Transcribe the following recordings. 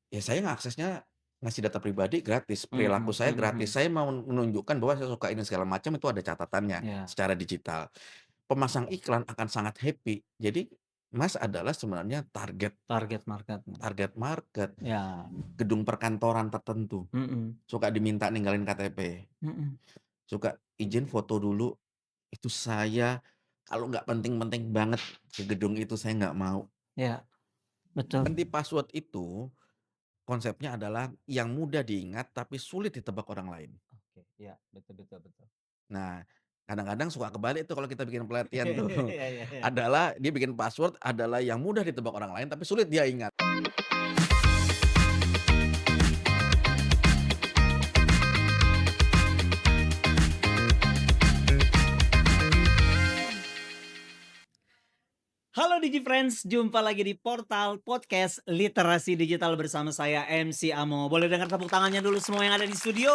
Ya saya ngaksesnya ngasih data pribadi gratis, perilaku Mhm saya mhm gratis, mhm. saya mau menunjukkan bahwa saya suka ini segala macam itu ada catatannya Iya, secara digital. Pemasang iklan akan sangat happy. Jadi Mas adalah sebenarnya target target market-nya. target market, Ya, gedung perkantoran tertentu, mhm suka diminta ninggalin KTP, mhm. suka izin foto dulu, itu saya kalau nggak penting-penting banget ke gedung itu saya nggak mau. Iya, betul. Ganti password itu konsepnya adalah yang mudah diingat tapi sulit ditebak orang lain. Oke, iya, betul betul betul. Nah, kadang-kadang suka kebalik tuh kalau kita bikin pelatihan tuh. Iya iya iya. Adalah dia bikin password adalah yang mudah ditebak orang lain tapi sulit dia ingat. Halo DigiFriends, jumpa lagi di portal podcast Literasi Digital bersama saya MC Amo. Boleh dengar tepuk tangannya dulu semua yang ada di studio.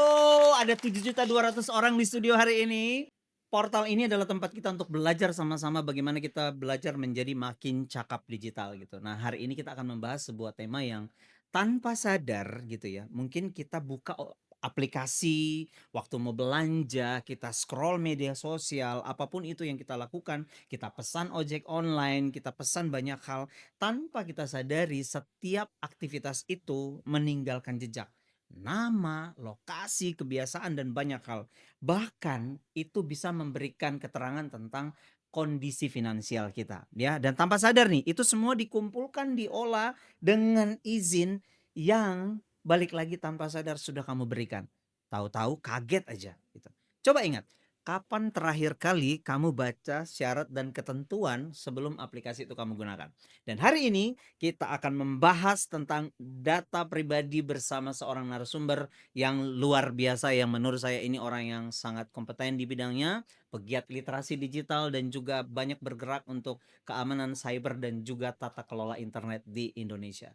Ada 7.200.000 orang di studio hari ini. Portal ini adalah tempat kita untuk belajar sama-sama bagaimana kita belajar menjadi makin cakap digital gitu. Nah, hari ini kita akan membahas sebuah tema yang tanpa sadar gitu ya. Mungkin kita buka aplikasi, waktu mau belanja, kita scroll media sosial, apapun itu yang kita lakukan, kita pesan ojek online, kita pesan banyak hal, tanpa kita sadari setiap aktivitas itu meninggalkan jejak. Nama, lokasi, kebiasaan, dan banyak hal. Bahkan itu bisa memberikan keterangan tentang kondisi finansial kita, ya. Dan tanpa sadar nih, itu semua dikumpulkan, diolah dengan izin yang balik lagi tanpa sadar sudah kamu berikan. Tahu-tahu kaget aja gitu. Coba ingat, kapan terakhir kali kamu baca syarat dan ketentuan sebelum aplikasi itu kamu gunakan? Dan hari ini kita akan membahas tentang data pribadi bersama seorang narasumber yang luar biasa, yang menurut saya ini orang yang sangat kompeten di bidangnya, pegiat literasi digital dan juga banyak bergerak untuk keamanan cyber dan juga tata kelola internet di Indonesia.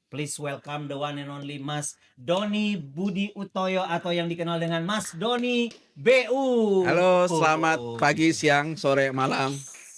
Please welcome the one and only Mas Doni Budi Utoyo atau yang dikenal dengan Mas Doni BU. Halo, selamat pagi, siang, sore, malam,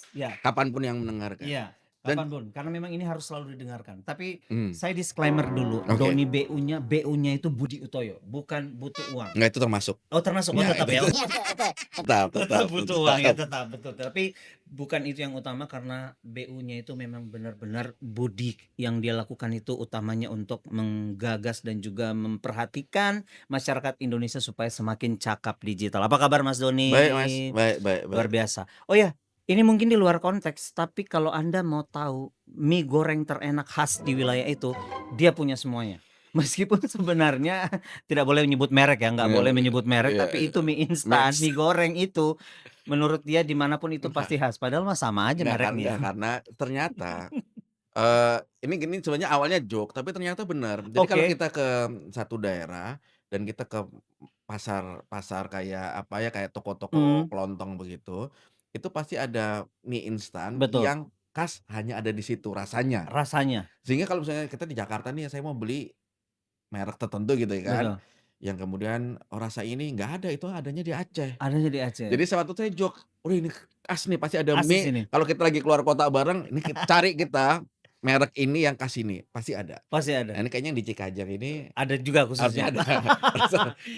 Ya, kapanpun yang mendengarkan. iya, Dan kapanpun. Karena memang ini harus selalu didengarkan. Tapi hmm, saya disclaimer dulu, oke. Doni BU-nya itu Budi Utoyo, bukan butuh uang. Nggak itu termasuk. Oh termasuk, oh Ya tetap ya. itu tetap Tetap tetap butuh uang ya, tetap. tetap betul. Tapi bukan itu yang utama karena BU-nya itu memang benar-benar budi yang dia lakukan itu utamanya untuk menggagas dan juga memperhatikan masyarakat Indonesia supaya semakin cakap digital. Apa kabar Mas Doni? Baik, Mas. Baik baik Luar baik. biasa. Oh ya, ini mungkin di luar konteks, tapi kalau Anda mau tahu mie goreng terenak khas di wilayah itu, dia punya semuanya. Meskipun sebenarnya tidak boleh menyebut merek ya, nggak Iya boleh menyebut merek, iya tapi iya. itu mie instan, Max. mie goreng itu menurut dia dimanapun itu Enggak pasti khas. Padahal mah sama aja enggak, mereknya. karena ternyata, ini gini sebenarnya awalnya joke, tapi ternyata benar. Jadi kalau Oke. kita ke satu daerah dan kita ke pasar pasar kayak apa ya, kayak toko-toko Mhm, kelontong begitu, itu pasti ada mie instan betul. yang khas hanya ada di situ rasanya. Rasanya, Sehingga kalau misalnya kita di Jakarta nih, saya mau beli merek tertentu gitu ya kan, betul. yang kemudian, "Oh rasa ini nggak ada, itu adanya di Aceh." Adanya di Aceh. Jadi sewaktu saya joke, "Wih ini khas nih pasti ada Asli mie, sini, kalau kita lagi keluar kota bareng, ini cari kita, merek ini yang khas ini, pasti ada." pasti Nah ada. ini kayaknya yang di Cikajang ini Ada juga harusnya khususnya. ada,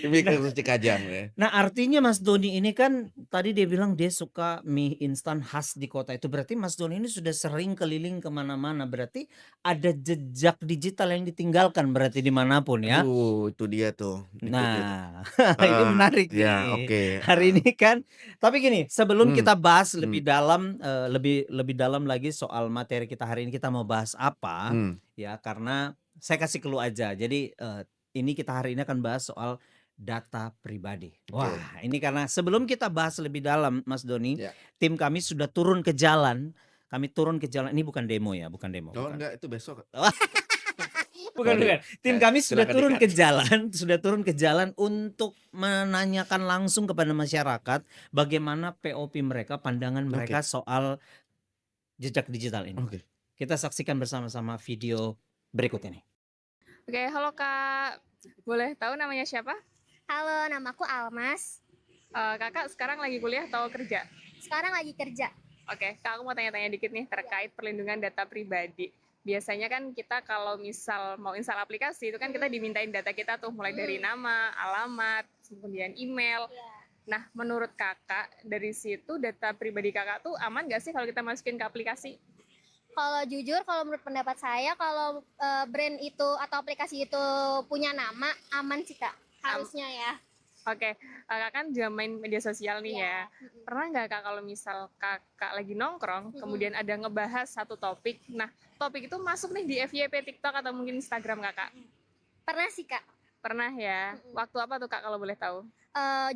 mie Nah khusus Cikajang ya. Nah, artinya Mas Doni ini kan tadi dia bilang dia suka mie instan khas di kota itu. Berarti Mas Doni ini sudah sering keliling ke mana-mana. Berarti ada jejak digital yang ditinggalkan berarti di manapun ya? Aduh itu dia tuh. Nah, ini Heeh, menarik iya nih. oke, Hari ini kan tapi gini, sebelum mmm, kita bahas mmm, lebih dalam, lebih lebih dalam lagi soal materi kita hari ini kita mau bahas apa, mmm, ya karena saya kasih clue aja. Jadi, ini kita hari ini akan bahas soal data pribadi. oke, Wah, ini karena sebelum kita bahas lebih dalam Mas Doni, iya. tim kami sudah turun ke jalan. Kami turun ke jalan ini bukan demo ya, bukan demo, Oh bukan. enggak itu besok, Bukan sorry, bukan. Tim kami sudah silakan turun di-cut. ke jalan sudah turun ke jalan untuk menanyakan langsung kepada masyarakat bagaimana POV mereka, pandangan Oke mereka soal jejak digital ini. oke. Kita saksikan bersama-sama video berikut ini. Oke, halo Kak. Boleh tahu namanya siapa? Halo, namaku Almas. Kakak sekarang lagi kuliah atau kerja? Sekarang lagi kerja. Oke, Kak, aku mau tanya-tanya dikit nih terkait perlindungan data pribadi. biasanya kan kita kalau misal mau install aplikasi itu kan kita dimintain data kita tuh mulai dari nama, alamat, kemudian email. Iya. Nah, menurut kakak dari situ data pribadi kakak tuh aman nggak sih kalau kita masukin ke aplikasi? Kalau jujur, kalau menurut pendapat saya, kalau brand itu atau aplikasi itu punya nama, aman sih Kak. Harusnya ya. Oke, kakak kan juga main media sosial nih Iya. ya. Pernah nggak kak kalau misal kakak lagi nongkrong, kemudian ada ngebahas satu topik, nah topik itu masuk nih di FYP TikTok atau mungkin Instagram kakak? Pernah sih Kak. Pernah ya? Waktu apa tuh kak kalau boleh tahu?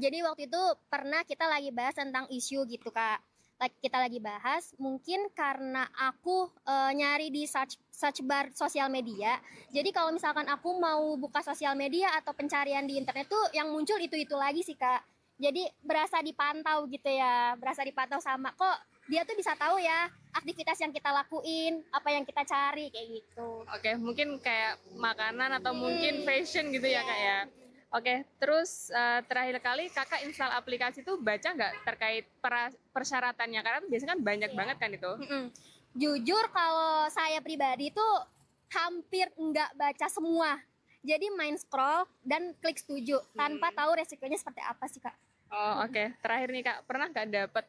Jadi waktu itu pernah kita lagi bahas tentang isu gitu Kak. Kita lagi bahas, mungkin karena aku nyari di search bar sosial media. Jadi kalau misalkan aku mau buka sosial media atau pencarian di internet tuh yang muncul itu lagi sih Kak. Jadi berasa dipantau gitu ya, berasa dipantau sama kok dia tuh bisa tahu ya aktivitas yang kita lakuin, apa yang kita cari kayak gitu. Oke, mungkin kayak makanan atau mungkin fashion gitu ya kak ya. Oke, terus terakhir kali kakak install aplikasi tuh baca nggak terkait persyaratannya? Karena biasanya kan banyak banget kan itu. Jujur kalau saya pribadi tuh hampir nggak baca semua. Jadi main scroll dan klik setuju tanpa tahu resikonya seperti apa sih Kak. Oh oke, terakhir nih kak, pernah nggak dapet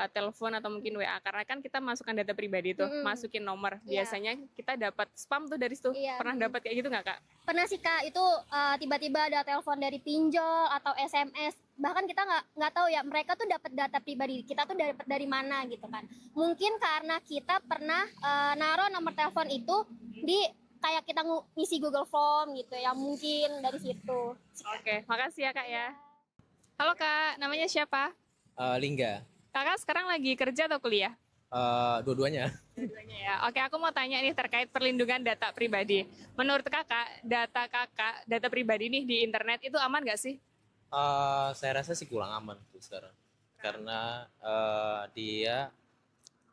telepon atau mungkin WA? Karena kan kita masukkan data pribadi tuh, masukin nomor. Iya. Biasanya kita dapat spam tuh dari situ. Iya. Pernah dapat kayak gitu nggak kak? Pernah sih Kak, itu tiba-tiba ada telepon dari pinjol atau SMS. Bahkan kita nggak tahu ya mereka tuh dapat data pribadi kita tuh dapat dari mana gitu kan. Mungkin karena kita pernah naruh nomor telepon itu di kayak kita ngisi Google Form gitu ya, mungkin dari situ. Oke, makasih ya kak ya. Halo kak, namanya siapa? Lingga. Kakak sekarang lagi kerja atau kuliah? Dua-duanya. Dua-duanya ya. Oke, aku mau tanya nih terkait perlindungan data pribadi. Menurut kakak, data pribadi nih di internet itu aman nggak sih? Saya rasa sih kurang aman tuh sekarang. Karena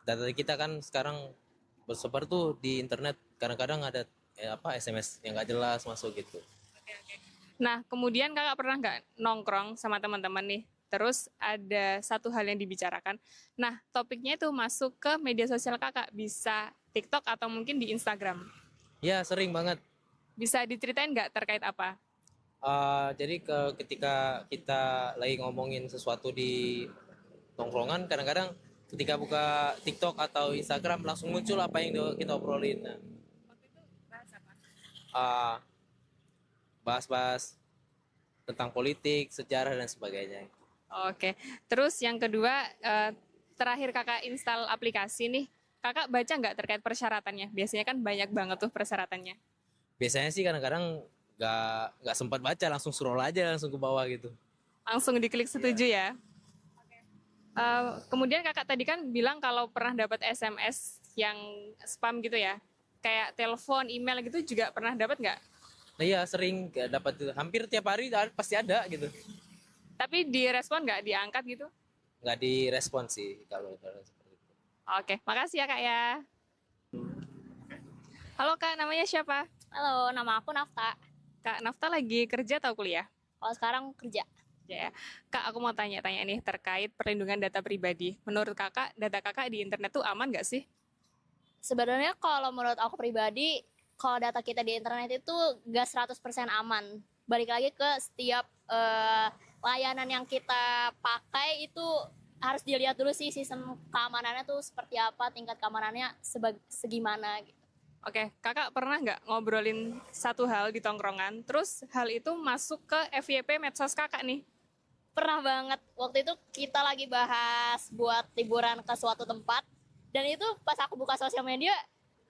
data kita kan sekarang bersebar tuh di internet. Kadang-kadang ada SMS yang nggak jelas masuk gitu. Nah, kemudian kakak pernah nggak nongkrong sama teman-teman nih? Terus ada satu hal yang dibicarakan. Nah, topiknya itu masuk ke media sosial kakak. Bisa TikTok atau mungkin di Instagram. Ya sering banget. Bisa diceritain nggak terkait apa? Jadi ketika kita lagi ngomongin sesuatu di tongkrongan, kadang-kadang ketika buka TikTok atau Instagram langsung muncul apa yang kita obrolin. Nah, Waktu itu bahas apa? uh, bahas-bahas tentang politik, sejarah dan sebagainya. Oke, terus yang kedua, terakhir kakak install aplikasi nih, kakak baca nggak terkait persyaratannya? Biasanya kan banyak banget tuh persyaratannya. Biasanya sih kadang-kadang nggak sempat baca, langsung scroll aja langsung ke bawah gitu. Langsung diklik setuju ya. Kemudian kakak tadi kan bilang kalau pernah dapat SMS yang spam gitu ya, kayak telepon, email gitu juga pernah dapat nggak? Nah iya sering dapat itu. Hampir tiap hari pasti ada gitu. Tapi direspon nggak, diangkat gitu? Nggak direspon sih kalau seperti itu. Oke, makasih ya kak ya. Halo kak, namanya siapa? Halo, nama aku Nafta. Kak Nafta lagi kerja atau kuliah? Kalau sekarang kerja. Ya, Kak, aku mau tanya-tanya nih terkait perlindungan data pribadi. Menurut kakak, data kakak di internet tuh aman nggak sih? Sebenarnya kalau menurut aku pribadi, kalau data kita di internet itu gak 100% aman. Balik lagi ke setiap layanan yang kita pakai itu harus dilihat dulu sih sistem keamanannya tuh seperti apa, tingkat keamanannya segimana gitu. Oke, kakak pernah nggak ngobrolin satu hal di tongkrongan, terus hal itu masuk ke FYP medsos kakak nih? Pernah banget, waktu itu kita lagi bahas buat liburan ke suatu tempat, dan itu pas aku buka sosial media,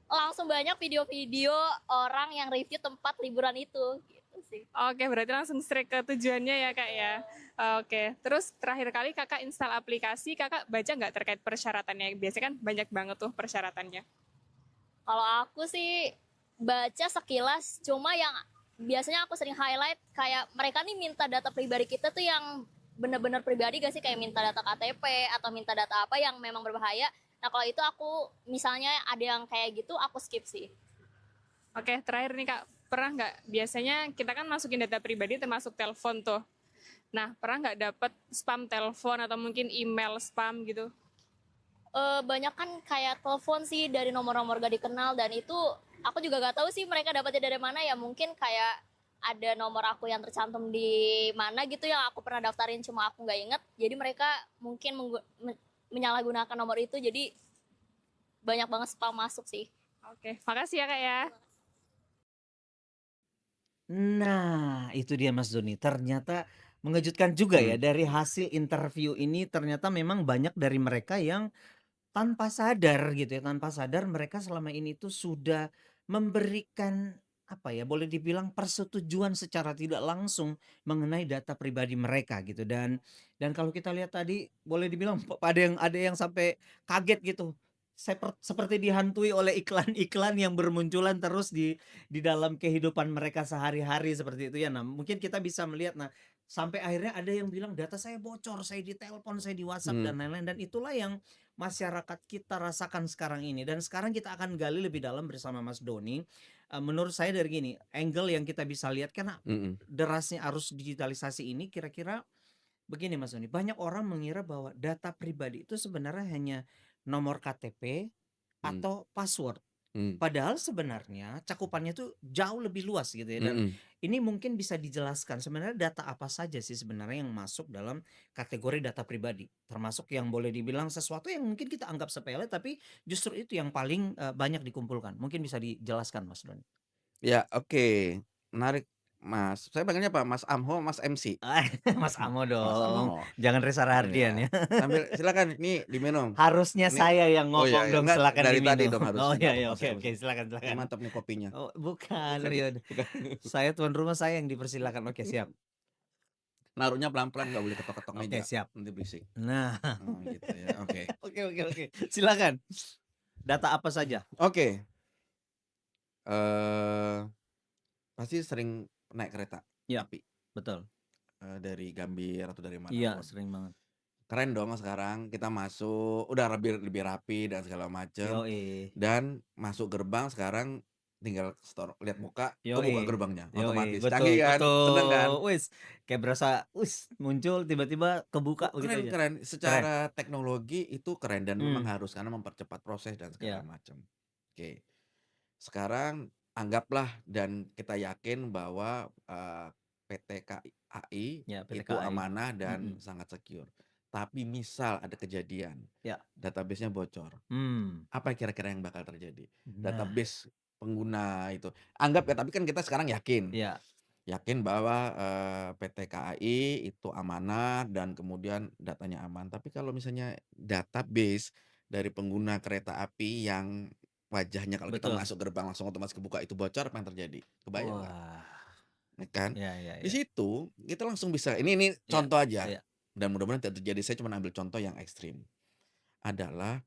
langsung banyak video-video orang yang review tempat liburan itu gitu sih. Oke, berarti langsung straight ke tujuannya ya kak ya. Oke, terus terakhir kali kakak install aplikasi, kakak baca nggak terkait persyaratannya? Biasanya kan banyak banget tuh persyaratannya. Kalau aku sih baca sekilas, cuma yang biasanya aku sering highlight kayak mereka nih minta data pribadi kita tuh yang benar-benar pribadi gak sih, kayak minta data KTP atau minta data apa yang memang berbahaya. Nah kalau itu aku misalnya ada yang kayak gitu aku skip sih. Oke, terakhir nih kak, pernah nggak, biasanya kita kan masukin data pribadi termasuk telepon tuh. Nah, pernah nggak dapet spam telepon atau mungkin email spam gitu? Banyak kan kayak telepon sih dari nomor-nomor gak dikenal, dan itu aku juga gak tahu sih mereka dapatnya dari mana, ya mungkin kayak ada nomor aku yang tercantum di mana gitu yang aku pernah daftarin cuma aku nggak inget, jadi mereka mungkin menyalahgunakan nomor itu, jadi banyak banget spam masuk sih. Oke, makasih ya Kak ya. Nah, itu dia Mas Doni. Ternyata mengejutkan juga ya, dari hasil interview ini ternyata memang banyak dari mereka yang tanpa sadar gitu ya, tanpa sadar mereka selama ini tuh sudah memberikan apa ya, boleh dibilang persetujuan secara tidak langsung mengenai data pribadi mereka gitu. Dan kalau kita lihat tadi boleh dibilang ada yang sampai kaget gitu. Seperti dihantui oleh iklan-iklan yang bermunculan terus di dalam kehidupan mereka sehari-hari seperti itu ya. Nah, mungkin kita bisa melihat, nah, sampai akhirnya ada yang bilang data saya bocor, saya ditelepon, saya di WhatsApp dan lain-lain, dan itulah yang masyarakat kita rasakan sekarang ini. Dan sekarang kita akan gali lebih dalam bersama Mas Doni. Menurut saya dari gini, angle yang kita bisa lihat karena derasnya arus digitalisasi ini, kira-kira begini Mas Doni, banyak orang mengira bahwa data pribadi itu sebenarnya hanya nomor KTP atau password. Padahal sebenarnya cakupannya tuh jauh lebih luas gitu ya, dan ini mungkin bisa dijelaskan sebenarnya data apa saja sih sebenarnya yang masuk dalam kategori data pribadi, termasuk yang boleh dibilang sesuatu yang mungkin kita anggap sepele tapi justru itu yang paling banyak dikumpulkan. Mungkin bisa dijelaskan Mas Doni. Ya, oke. Menarik, Mas. Saya panggilnya apa? Mas Amho, Mas MC? Mas Amo Mas dong, Amho. jangan Reza Rahardian Iya. ya. Sambil silakan, ini diminum. Harusnya Ini saya yang oh ngomong iya, iya. dong, Enggak, silakan dari tadi diminum. dong Oh harusnya. iya, Enggak iya, apa-apa, oke, saya oke, silakan, ini silakan. mantap nih kopinya. Oh, bukan, Bukan, ya udah. bukan. Saya tuan rumah, saya yang dipersilakan. Oke, siap. Naruhnya pelan-pelan, nggak boleh ketok-ketok Oke, meja, siap. nanti berisik. Nah, Oh, gitu ya, oke. oke. Silakan. Data apa saja? Oke. Pasti sering naik kereta Ya, api, betul. dari Gambir atau dari Iya, manapun. sering banget. Keren dong sekarang kita masuk, udah lebih rapi dan segala macem, Yoi, dan masuk gerbang sekarang tinggal lihat muka, kebuka yoi, gerbangnya yoi, otomatis. betul, Canggih kan? Seneng kan? betul. Wis, kayak berasa, muncul tiba-tiba kebuka begitu aja. Keren, Keren. secara teknologi itu keren dan memang harus karena mempercepat proses dan segala Ya, macam. Oke. Sekarang anggaplah dan kita yakin bahwa, PT KAI ya itu PTKI. amanah dan sangat secure. Tapi misal ada kejadian, Ya. database-nya bocor, Hmm. apa kira-kira yang bakal terjadi? Nah, Database pengguna itu, anggap ya, tapi kan kita sekarang yakin ya, bahwa, PT KAI itu amanah dan kemudian datanya aman. Tapi kalau misalnya database dari pengguna kereta api yang wajahnya kalau kita betul. masuk gerbang langsung otomatis kebuka itu bocor, apa yang terjadi? Kebayang nggak? Wah, Ya kan? ya. Di situ kita langsung bisa ini Ya, contoh aja ya. dan mudah-mudahan tidak terjadi, saya cuma ambil contoh yang ekstrim. Adalah,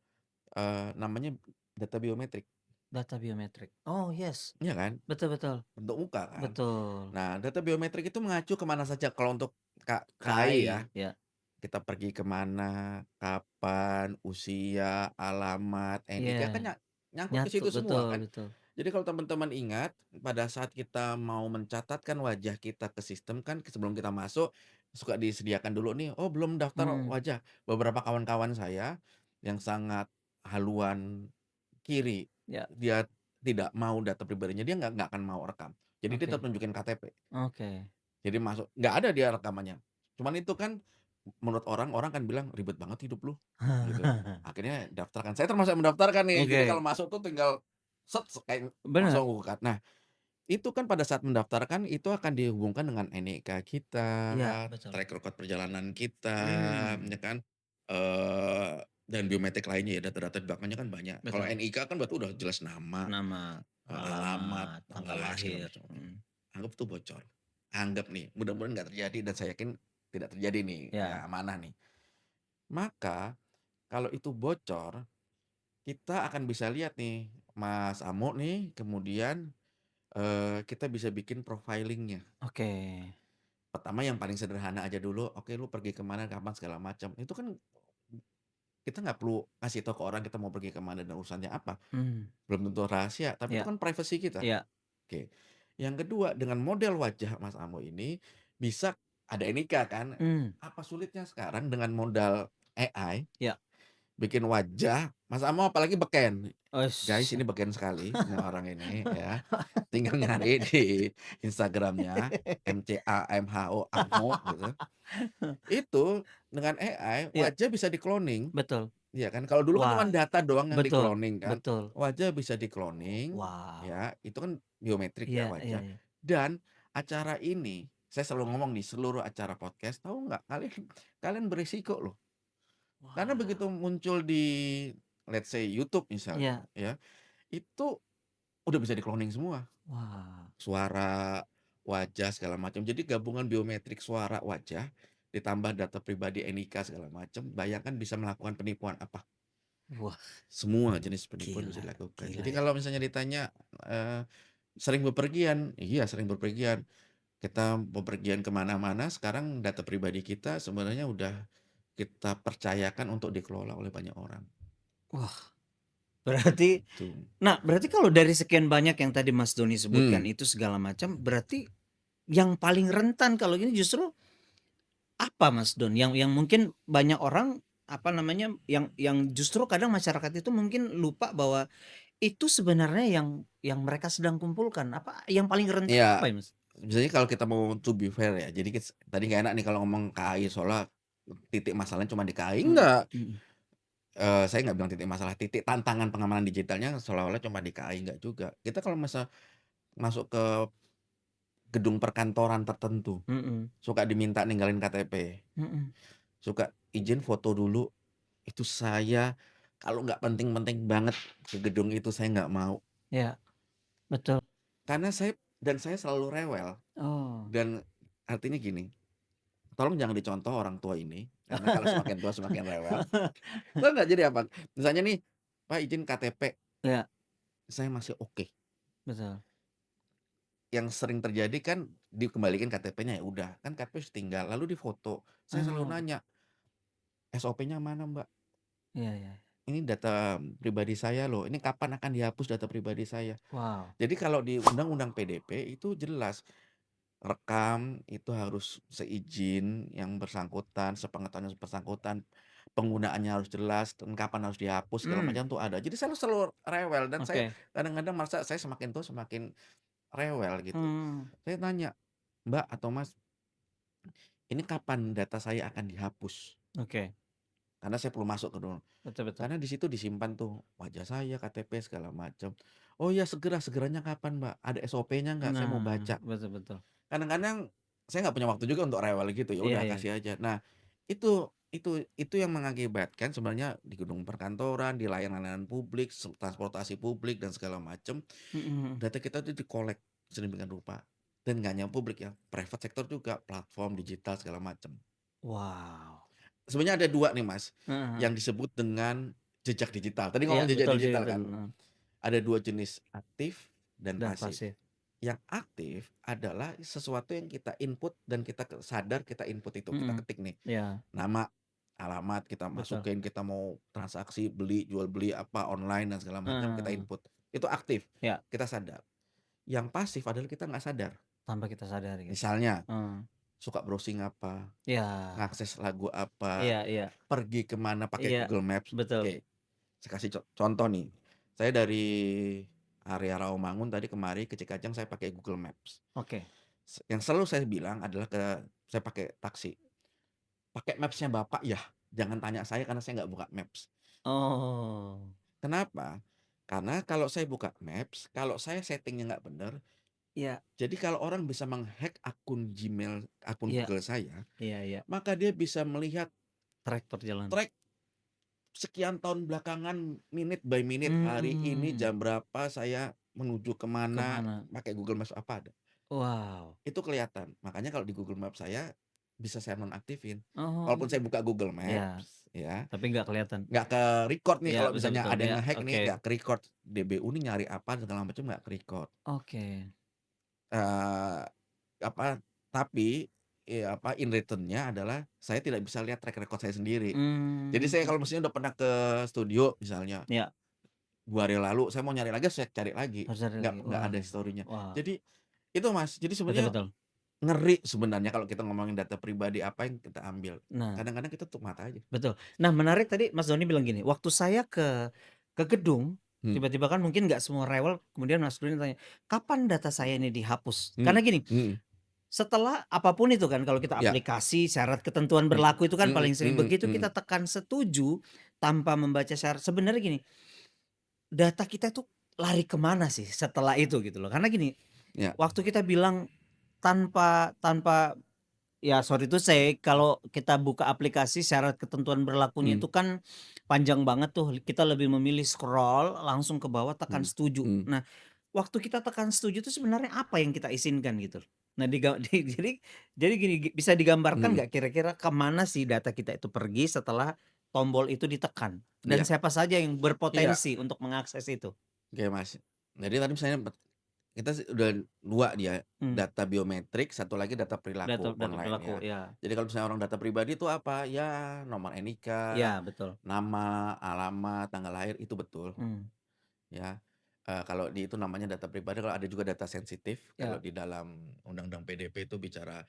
namanya data biometrik, Data biometrik. Oh, yes. iya kan? Betul, Bentuk muka kan? betul. Nah, data biometrik itu mengacu kemana saja kalau untuk KAI ya, Ya, kita pergi kemana, kapan, usia, alamat, NIK kan iya, nyangkut ke nyatu, situ semua betul, kan. betul. Jadi kalau teman-teman ingat, pada saat kita mau mencatatkan wajah kita ke sistem kan sebelum kita masuk, suka disediakan dulu nih, "Oh belum daftar wajah." Beberapa kawan-kawan saya yang sangat haluan kiri, Ya, dia tidak mau data pribadinya, dia nggak akan mau rekam. Jadi dia tetap oke, nunjukin KTP. oke. Jadi masuk, nggak ada dia rekamannya. Cuman itu kan menurut orang kan bilang, "Ribet banget hidup lu," gitu. Akhirnya daftarkan. Saya termasuk yang mendaftarkan nih. Jadi kalau Oke, masuk tuh tinggal kayak benar. langsung buka. Nah, itu kan pada saat mendaftarkan itu akan dihubungkan dengan NIK kita, Iya, betul. track record perjalanan kita, Hmm, ya kan, dan biometrik lainnya ya, data-data di belakangnya kan banyak. Kalau betul. NIK kan berarti udah jelas nama, Nama, alamat, alamat, tanggal tanggal lahir segala lahir. macam. Oke. Anggap tuh bocor. Anggap nih, mudah-mudahan nggak terjadi dan saya yakin tidak terjadi nih, Ya, ya amanah nih. Maka kalau itu bocor, kita akan bisa lihat nih, Mas Amo nih, kemudian, kita bisa bikin profilingnya. oke. Pertama yang paling sederhana aja dulu, oke lu pergi kemana, kapan, segala macam. Itu kan kita nggak perlu kasih tahu ke orang kita mau pergi kemana dan urusannya apa. Hmm, Belum tentu rahasia, tapi itu ya, kan privasi kita. ya. Oke. Yang kedua, dengan model wajah Mas Amo ini bisa ada NIK kan. Hmm, Apa sulitnya sekarang dengan modal AI, ya, bikin wajah, Mas Amo apalagi beken. Guys, Wes. ini beken sekali ini orang ini ya. Tinggal nyari di Instagramnya MCAMHO Amo gitu. Itu dengan AI Iya, wajah bisa di-cloning, betul. ya kan. Kalau dulu kan cuma Wah, data doang yang betul, di-cloning kan. betul. Wajah bisa di-cloning, Wow. ya, itu kan biometrik ya Iya, iya, wajah. iya. Dan acara ini, saya selalu ngomong di seluruh acara podcast, tahu nggak kalian kalian berisiko loh. Karena begitu Wow. muncul di let's say YouTube misalnya Iya. ya, itu udah bisa di-cloning semua. Wah. Suara, wajah, segala macam. Jadi gabungan biometrik suara, wajah, ditambah data pribadi NIK segala macam, bayangkan bisa melakukan penipuan apa? Wah, Semua jenis penipuan bisa gila, dilakukan. gila Jadi ya. kalau misalnya ditanya, sering bepergian, iya sering bepergian. Kita bepergian ke mana-mana, sekarang data pribadi kita sebenarnya udah kita percayakan untuk dikelola oleh banyak orang. Wah, berarti Itu. berarti kalau dari sekian banyak yang tadi Mas Doni sebutkan Hmm. itu segala macam, berarti yang paling rentan kalau gini justru apa Mas Don? Yang mungkin banyak orang apa namanya yang justru kadang masyarakat itu mungkin lupa bahwa itu sebenarnya yang mereka sedang kumpulkan. Apa yang paling rentan apa Iya, ya, Mas? biasanya kalau kita mau to be fair ya, jadi tadi nggak enak nih kalau ngomong KAI soalnya titik masalahnya cuma di KAI, Mhm, enggak. mhm. Saya nggak bilang titik masalah, titik tantangan pengamanan digitalnya seolah-olah cuma di KAI, enggak juga. Kita kalau masuk ke gedung perkantoran tertentu, Mhm, suka diminta ninggalin KTP, mhm. suka izin foto dulu, itu saya kalau nggak penting-penting banget ke gedung itu saya nggak mau. Ya, betul. Karena saya selalu rewel Oh. dan artinya gini, tolong jangan dicontoh orang tua ini, karena kalau semakin tua semakin rewel. Tahu nggak jadi apa? Misalnya nih, "Pak izin KTP," Ya, saya masih oke. betul. Yang sering terjadi kan dikembalikan KTP-nya, ya udah, kan KTP sudah tinggal, lalu difoto. Saya selalu Oh, nanya, "SOP-nya mana, Mbak? iya, iya. Ini data pribadi saya loh, ini kapan akan dihapus data pribadi saya?" Wow. Jadi kalau di Undang-Undang PDP itu jelas, rekam itu harus seizin yang bersangkutan, sepengetahuan yang bersangkutan, penggunaannya harus jelas, dan kapan harus dihapus segala Hmm, macam tuh ada. Jadi saya selalu rewel dan saya oke. kadang-kadang merasa saya semakin tua semakin rewel gitu. Hmm, Saya tanya, "Mbak atau Mas, ini kapan data saya akan dihapus?" oke. Karena saya perlu masuk ke dulu. Betul, betul. Karena di situ disimpan tuh wajah saya, KTP segala macam. "Oh ya segeranya kapan, Mbak? Ada SOP-nya nggak? Saya mau Nah, baca." betul, betul. Kadang-kadang saya nggak punya waktu juga untuk rewel gitu, ya Iya, udah iya. kasih aja. Nah, itu yang mengakibatkan sebenarnya di gedung perkantoran, di layanan-layanan publik, transportasi publik dan segala macam, Mhm, mhm. data kita tuh di-collect sedemikian rupa. Dan nggak hanya publik ya, private sector juga, platform digital segala macam. Wow. Sebenarnya ada 2 nih, Mas, Heeh, heeh. yang disebut dengan jejak digital. Tadi Iya, ngomong jejak betul digital digital, kan. heeh, Ada 2 jenis, aktif dan dan pasif. pasif. Yang aktif adalah sesuatu yang kita input dan kita sadar kita input itu, kita Mhm, ketik nih, iya, nama, alamat, kita betul. masukin, kita mau transaksi, beli, jual beli apa, online dan segala macam, kita Heeh, input. Itu aktif, ya, kita sadar. Yang pasif adalah kita nggak sadar. tanpa kita sadari gitu. Misalnya, Heeh, suka browsing apa, iya, ngakses lagu apa, iya, iya, pergi kemana pakai iya, Google Maps. betul. Oke, saya kasih contoh nih. Saya dari area Rawamangun tadi kemari ke Cikajang saya pakai Google Maps. Oke. Yang selalu saya bilang adalah saya pakai taksi. Pakai Maps-nya Bapak ya, jangan tanya saya karena saya nggak buka Maps. Oh, Kenapa? Karena kalau saya buka Maps, kalau saya settingnya nggak bener, iya, jadi kalau orang bisa menghack akun Gmail, akun iya, Google saya, iya, iya, maka dia bisa melihat track perjalanan. track sekian tahun belakangan, minute by minute, hari ini Mhm, jam berapa saya menuju ke kemana, mana? pakai Google Maps apa ada. Wow. Itu kelihatan. Makanya kalau di Google Maps saya bisa saya nonaktifin. Oh, Walaupun saya buka Google iya, Maps ya, tapi nggak kelihatan. nggak ke-record nih Iya, kalau betul, misalnya betul, ada yang iya, nge-hack nih, oke, nggak ke-record. DBU nih nyari apa segala macam nggak ke-record. oke. Eee, apa, tapi in return-nya adalah saya tidak bisa lihat track record saya sendiri. Jadi Mmm, saya kalau misalnya udah pernah ke studio misalnya, iya, 2 hari lalu saya mau nyari lagi, saya cari lagi, harus cari lagi. nggak ada Wah, historinya. wah, Jadi itu Mas, jadi betul, sebenarnya betul. ngeri sebenarnya kalau kita ngomongin data pribadi apa yang kita ambil. Nah, Kadang-kadang kita tutup mata aja. betul. Nah, menarik tadi Mas Doni bilang gini, waktu saya ke gedung, Hmm, tiba-tiba kan mungkin nggak semua rewel, kemudian Mas Doni tanya, "Kapan data saya ini dihapus?" hmm, Karena gini, hmm, setelah apapun itu kan kalau kita ya, aplikasi syarat ketentuan hmm, berlaku itu kan hmm, paling sering, hmm, begitu hmm, kita tekan setuju tanpa membaca syarat, sebenarnya gini, data kita tuh lari kemana sih setelah itu gitu loh. Karena gini, ya, waktu kita bilang tanpa tanpa ya sorry to say, kalau kita buka aplikasi syarat ketentuan berlakunya hmm, itu kan panjang banget tuh, kita lebih memilih scroll langsung ke bawah tekan hmm, setuju. hmm, Nah, waktu kita tekan setuju itu sebenarnya apa yang kita izinkan gitu. Nah, jadi gini, bisa digambarkan hmm, nggak kira-kira kemana sih data kita itu pergi setelah tombol itu ditekan? Dan iya, siapa saja yang iya, berpotensi untuk mengakses itu? oke Mas. Jadi tadi misalnya kita udah 2 dia, Mmm, data biometrik, satu lagi data data perilaku data online perilaku, ya. ya. Jadi kalau misalnya orang data pribadi itu apa, ya nomor NIK, Iya, betul. nama, alamat, tanggal lahir itu betul Mmm, ya. Kalau di itu namanya data pribadi, kalau ada juga data sensitif, kalau ya. di dalam Undang-Undang PDP itu bicara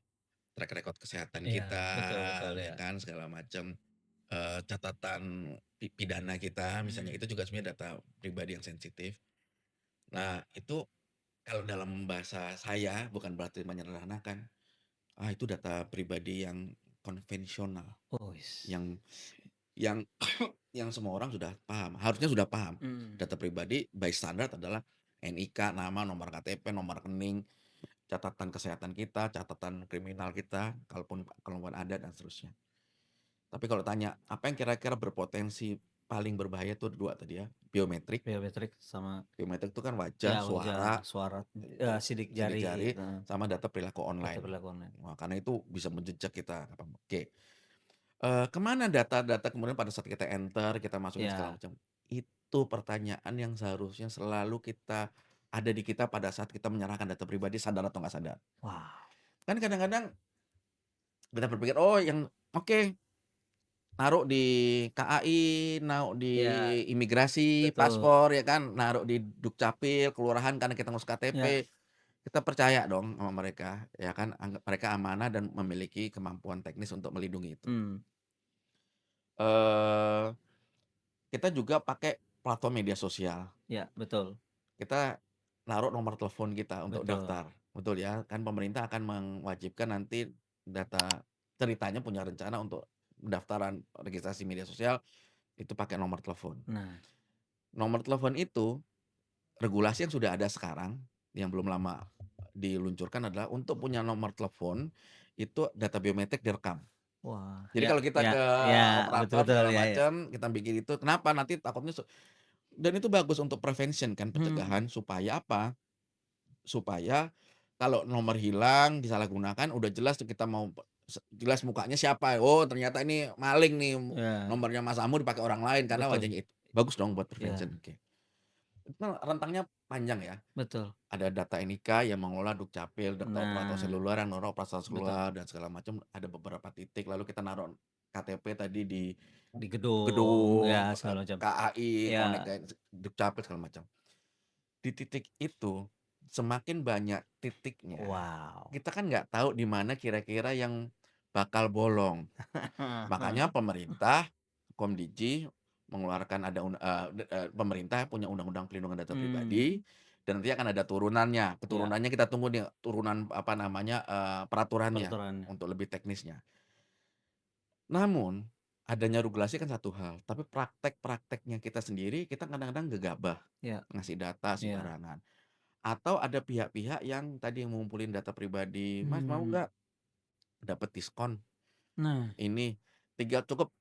track record kesehatan Iya, kita, betul betul, ya ya. kan, segala macam, catatan pidana kita misalnya, Mmm, itu juga sebenarnya data pribadi yang sensitif. Nah, itu kalau dalam bahasa saya bukan berarti menyederhanakan, itu data pribadi yang konvensional, wis. yang yang yang semua orang sudah paham, harusnya sudah paham. Mmm, Data pribadi by standard adalah NIK, nama, nomor KTP, nomor rekening, catatan kesehatan kita, catatan kriminal kita, kalaupun ada dan seterusnya. Tapi kalau tanya, apa yang kira-kira berpotensi paling berbahaya itu 2 tadi ya, biometrik. biometrik sama Biometrik itu kan wajah, ya wajah, suara, suara, sidik sidik jari, jari, sama data perilaku data online. perilaku online. Wah, karena itu bisa menjejak kita. Oke. Kemana data-data kemudian pada saat kita enter, kita masukin segala Ya, macam. Itu pertanyaan yang seharusnya selalu ada di kita pada saat kita menyerahkan data pribadi, sadar atau nggak sadar. wow, Kan kadang-kadang kita berpikir, oh yang oke, naruh di KAI, naruh di ya imigrasi, betul, paspor ya kan, naruh di Dukcapil, kelurahan karena kita ngurus ya, KTP. Kita percaya dong sama mereka, ya kan, anggap mereka amanah dan memiliki kemampuan teknis untuk melindungi itu. mmm, Eee, kita juga pakai platform media sosial. ya betul Kita naruh nomor telepon kita untuk betul, daftar, betul ya, kan pemerintah akan mewajibkan nanti ceritanya punya rencana untuk pendaftaran registrasi media sosial, itu pakai nomor telepon. nah, Nomor telepon itu, regulasi yang sudah ada sekarang, yang belum lama diluncurkan adalah untuk punya nomor telepon, itu data biometrik direkam. wah, Jadi ya kalau kita ya ke ya, betul operator betul, segala ya ya, macam, kita bikin itu, kenapa? Nanti takutnya dan itu bagus untuk prevention kan, mhm, pencegahan supaya apa? Supaya kalau nomor hilang, disalahgunakan, udah jelas tuh kita mau jelas mukanya siapa, oh ternyata ini maling nih, ya nomornya Mas Amur dipakai orang lain karena betul, wajahnya itu. Bagus dong buat ya prevention, oke. Itu rentangnya panjang ya. betul, Ada data NIK yang mengelola Dukcapil, data operator nah, seluler yang naruh operator betul, seluler dan segala macam, ada beberapa titik, lalu kita naruh KTP tadi di di gedung, gedung, ya segala macam, KAI, connect ya, ke Dukcapil segala macam. Di titik itu, semakin banyak titiknya, wow, kita kan nggak tahu di mana kira-kira yang bakal bolong. Makanya pemerintah, Komdiji mengeluarkan pemerintah punya undang-undang pelindungan data mmm, pribadi dan nanti akan ada turunannya. ya Keturunannya kita tunggu nih, turunan apa namanya, peraturannya peraturannya, untuk lebih teknisnya. Namun, adanya regulasi kan satu hal, tapi praktek-prakteknya kita sendiri, kita kadang-kadang gegabah ya ngasih data ya, sembarangan. Atau ada pihak-pihak yang tadi yang ngumpulin data pribadi, "Mas mau mmm, nggak dapat diskon nah, ini, tinggal cukup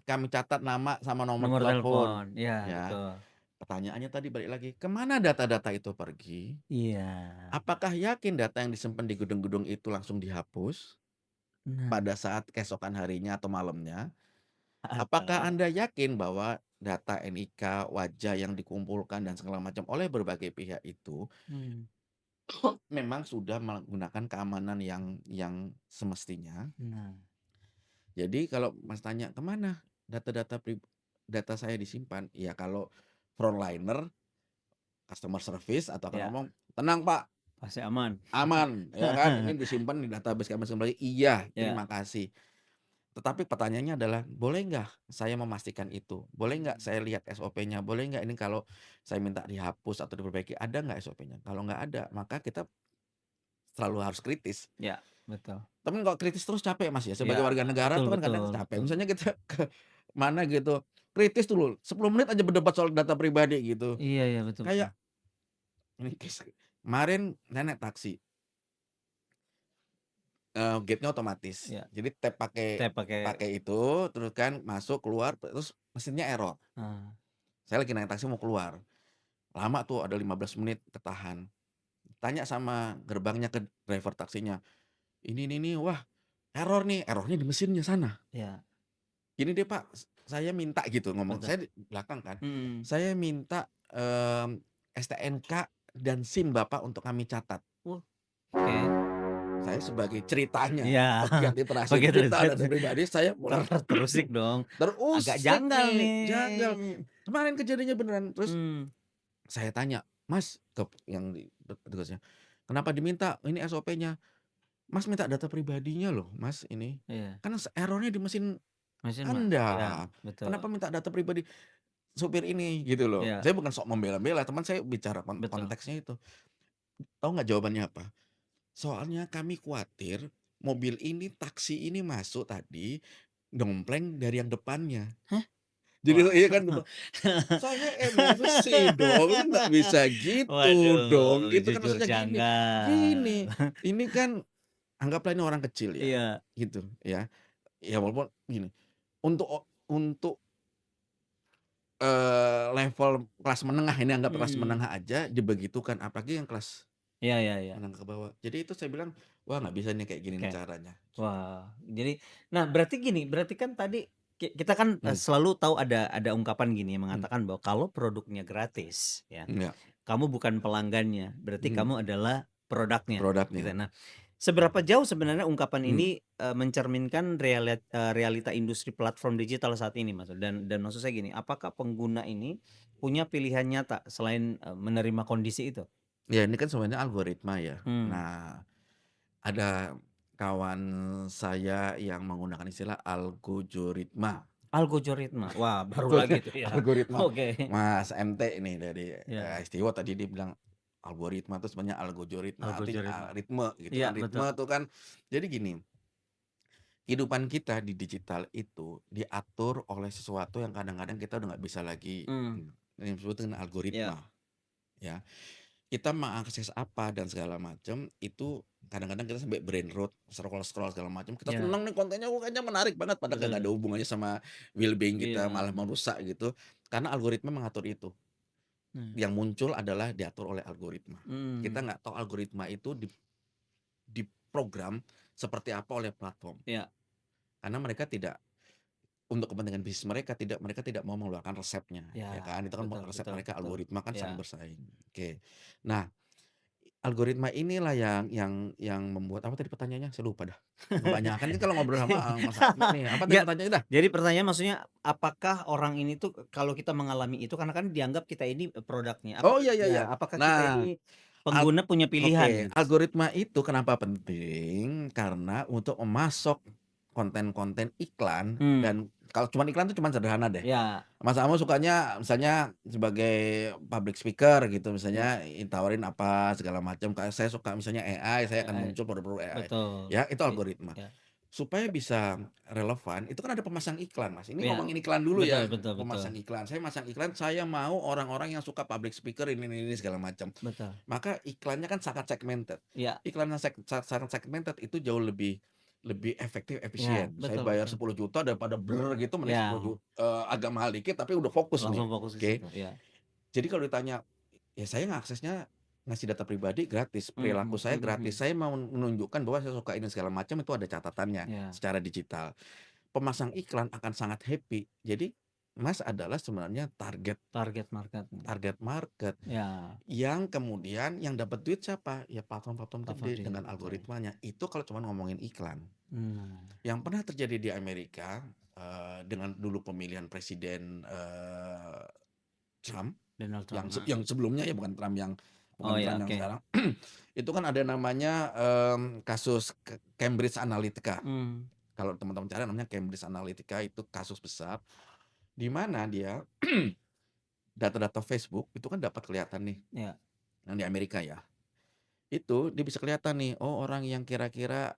kami catat nama sama nomor nomor telepon." telepon, ya Ya, betul, pertanyaannya tadi balik lagi, kemana data-data itu pergi? iya, Apakah yakin data yang disimpan di gedung-gedung itu langsung dihapus nah, pada saat keesokan harinya atau malamnya? Apakah atau Anda yakin bahwa data NIK, wajah yang dikumpulkan dan segala macam oleh berbagai pihak itu mmm, memang sudah menggunakan keamanan yang semestinya? nah, Jadi kalau Mas tanya, "Kemana data saya disimpan?" Ya kalau frontliner, customer service atau akan ya ngomong, "Tenang Pak, Pasti aman. Aman, ya kan? Ini disimpan di database kami kembali. Iya, Ya. terima kasih. Tetapi pertanyaannya adalah, boleh nggak saya memastikan itu? Boleh nggak saya lihat SOP-nya? Boleh nggak ini kalau saya minta dihapus atau diperbaiki, ada nggak SOP-nya? Kalau nggak ada, maka kita selalu harus kritis. Ya, betul. Tapi kalau kritis terus capek Mas ya, sebagai Ya, warga negara betul tuh kan kadang betul capek. betul. Misalnya kita ke mana gitu, kritis dulu 10 menit aja berdebat soal data pribadi gitu. Iya iya, betul betul. Kayak ini kemarin nenek taksi, gate-nya otomatis. Ya, Jadi tap pakai tap pakai pakai itu, terus kan masuk, keluar, terus mesinnya error. ah, Saya lagi naik taksi mau keluar, lama tuh ada 15 menit ketahan. Tanya sama gerbangnya ke driver taksinya, "Ini, wah error nih, errornya di mesinnya sana." ya, "Gini deh Pak, saya minta," gitu ngomong, betul. saya di belakang kan, Mhm. "Saya minta, STNK dan SIM Bapak untuk kami catat." Oke. Saya sebagai ceritanya, Iya. pegiat literasi Pegiat digital literasi. dan pribadi, saya mulai Terusik dong. Agak terusik janggal nih, nih. janggal. Kemarin kejadiannya beneran. Terus Hmm. saya tanya, "Mas," ke yang di petugasnya, "kenapa diminta? Ini SOP-nya." "Mas minta data pribadinya loh Mas ini. Iya. Kan error-nya di mesin Mesin mah. Ya, Anda. betul. Kenapa minta data pribadi supir ini?" Gitu loh. Iya, Saya bukan sok membela-bela, teman saya bicara betul. konteksnya itu. Tahu nggak jawabannya apa? "Soalnya kami khawatir mobil ini, taksi ini masuk tadi, dompleng dari yang depannya." Hah? Jadi Wah. iya kan, saya emosi dong, lu nggak bisa gitu dong. Waduh, Itu kan jujur maksudnya janggal. gini, ini kan anggaplah ini orang kecil ya, Iya. gitu ya. Ya walaupun gini, untuk, level kelas menengah ini anggap kelas Mhm. menengah aja dibegitukan, apalagi yang kelas Iya iya iya. menengah ke bawah. Jadi itu saya bilang, "Wah nggak bisa nih kayak gini nih Oke. caranya." Wah, jadi nah berarti gini, berarti kan tadi kita kan, Mmm, selalu tahu ada ungkapan gini yang mmm, mengatakan bahwa kalau produknya gratis ya, iya, kamu bukan pelanggannya, berarti mhm, kamu adalah produknya, gitu. produknya, Nah, seberapa jauh sebenarnya ungkapan mmm, ini, mencerminkan realita industri platform digital saat ini, Mas? Dan maksud saya gini, apakah pengguna ini punya pilihan nyata selain, menerima kondisi itu? ya ini kan sebenarnya algoritma ya. Hmm, Nah, ada kawan saya yang menggunakan istilah algoritma. algoritma, wah baru lagi Sebetulnya tuh ya. algoritma, Oke, Mas MT ini dari, ya, STIWO tadi dia bilang algoritma itu sebenarnya algoritma, artinya, algoritma. ritme gitu Iya kan, betul. ritme tuh kan jadi gini, kehidupan kita di digital itu diatur oleh sesuatu yang kadang-kadang kita udah nggak bisa lagi, Mmm, yang disebut dengan iya, algoritma, ya. Kita mengakses apa dan segala macam, itu kadang-kadang kita sampai brain rot, scroll-scroll segala macam, kita iya, seneng nih kontennya, kayaknya menarik banget, padahal betul nggak ada betul. hubungannya sama well-being kita, Iya, malah merusak gitu, karena algoritma mengatur itu. nah, Yang muncul adalah diatur oleh algoritma. Kita mhm, nggak tahu algoritma itu diprogram seperti apa oleh platform, iya, karena mereka tidak untuk kepentingan bisnis mereka tidak mau mengeluarkan resepnya, ya iya, kan, itu kan betul resep betul mereka, betul, algoritma kan iya, saling bersaing. Oke. Nah, algoritma inilah yang membuat apa tadi pertanyaannya? Saya lupa dah. Kebanyakan nih kalau ngobrol sama, Mas Ahmad nih, apa tadi enggak, pertanyaannya dah? jadi pertanyaan maksudnya apakah orang ini tuh kalau kita mengalami itu karena kan dianggap kita ini, produknya, Oh, apakah iya, iya, iya. ya apakah kita Nah, ini al pengguna punya pilihan oke, gitu? algoritma itu kenapa penting, karena untuk memasok konten-konten iklan, Mmm, dan kalau cuman iklan tuh cuman sederhana deh. iya Mas Amo sukanya misalnya sebagai public speaker gitu, iya misalnya ditawarin apa segala macam, kayak saya suka misalnya AI, saya akan iya, muncul produk-produk AI, betul, ya itu i algoritma. iya Supaya bisa relevan, itu kan ada pemasang iklan, Mas. Ini iya, ngomongin iklan dulu betul ya, betul betul pemasang iklan. Saya masang iklan, saya mau orang-orang yang suka public speaker ini segala macam. betul, Maka iklannya kan sangat segmented. iya Iklan yang sangat segmented itu jauh lebih lebih efektif, iya, efisien. Saya betul bayar betul, 10 juta daripada blur gitu, mending iya, agak mahal dikit tapi udah fokus nih, langsung fokus ke oke. situ, iya, Jadi kalau ditanya, ya saya ngaksesnya ngasih data pribadi gratis, perilaku mhm saya mhm gratis, mhm, saya mau menunjukkan bahwa saya suka ini segala macam itu ada catatannya iya. secara digital. Pemasang iklan akan sangat happy. Jadi Mas adalah sebenarnya target Target market-nya. target market Ya, yang kemudian yang dapat duit siapa? Ya platform-platform platform gede dengan digital betul. algoritmanya. Itu kalau cuma ngomongin iklan. Mmm, Yang pernah terjadi di Amerika, dengan dulu pemilihan presiden, Trump, Donald yang Trump, heeh. yang sebelumnya ya bukan Trump yang Oh bukan ya, tren yang oke. sekarang. Itu kan ada namanya, kasus Cambridge Analytica. Mmm, Kalau teman-teman cari namanya Cambridge Analytica, itu kasus besar, di mana dia data-data Facebook itu kan dapat kelihatan nih, iya, yang di Amerika ya. Itu dia bisa kelihatan nih, oh orang yang kira-kira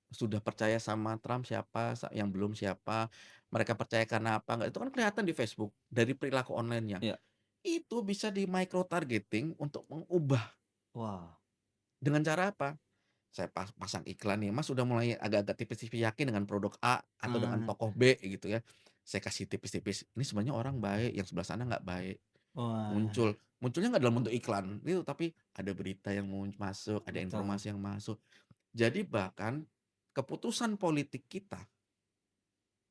sudah percaya sama Trump siapa, yang belum siapa, mereka percaya karena apa, enggak, itu kan kelihatan di Facebook dari perilaku online-nya. iya. Itu bisa di micro targeting untuk mengubah. Wah, Dengan cara apa? Saya pasang iklan nih, Mas sudah mulai agak-agak tipis-tipis yakin dengan produk A atau dengan ah, tokoh B gitu ya. Saya kasih tipis-tipis, ini sebenarnya orang baik, yang sebelah sana nggak baik. wah, Munculnya nggak dalam bentuk iklan itu, tapi ada berita yang masuk, ada betul. informasi yang masuk. Jadi bahkan keputusan politik kita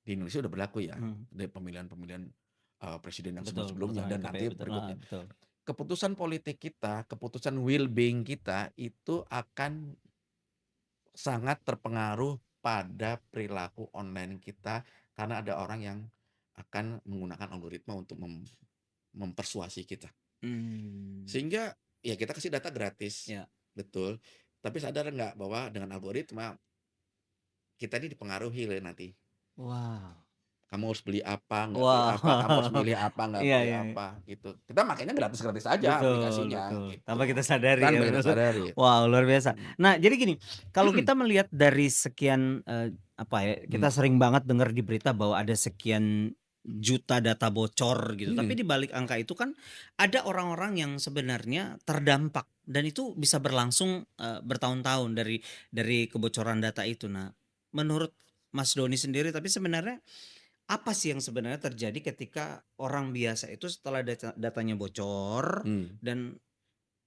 di Indonesia udah berlaku ya, Mmm, dari pemilihan-pemilihan, presiden yang betul sebelum-sebelumnya betul, dan KPI nanti betul, berikutnya. betul. Keputusan politik kita, keputusan well being kita itu akan sangat terpengaruh pada perilaku online kita, karena ada orang yang akan menggunakan algoritma untuk mempersuasi kita. Mmm, Sehingga ya kita kasih data gratis, iya. betul. Tapi sadar nggak bahwa dengan algoritma kita ini dipengaruhi loh nanti. Wow. Kamu harus beli apa, nggak beli Wow. apa, kamu harus milih apa, nggak Iya pilih iya iya. apa, gitu. Kita makainya gratis-gratis aja Betul aplikasinya, betul, tanpa kita gitu. sadari ya, Tanpa kita betul. sadari. Wow, luar biasa. Mhm. Nah, jadi gini, kalau kita melihat dari sekian, apa ya, kita Mhm. sering banget dengar di berita bahwa ada sekian juta data bocor gitu, tapi Mhm. di balik angka itu kan ada orang-orang yang sebenarnya terdampak dan itu bisa berlangsung, bertahun-tahun dari kebocoran data itu. Nah, menurut Mas Doni sendiri, tapi sebenarnya apa sih yang sebenarnya terjadi ketika orang biasa itu setelah datanya bocor Mmm. dan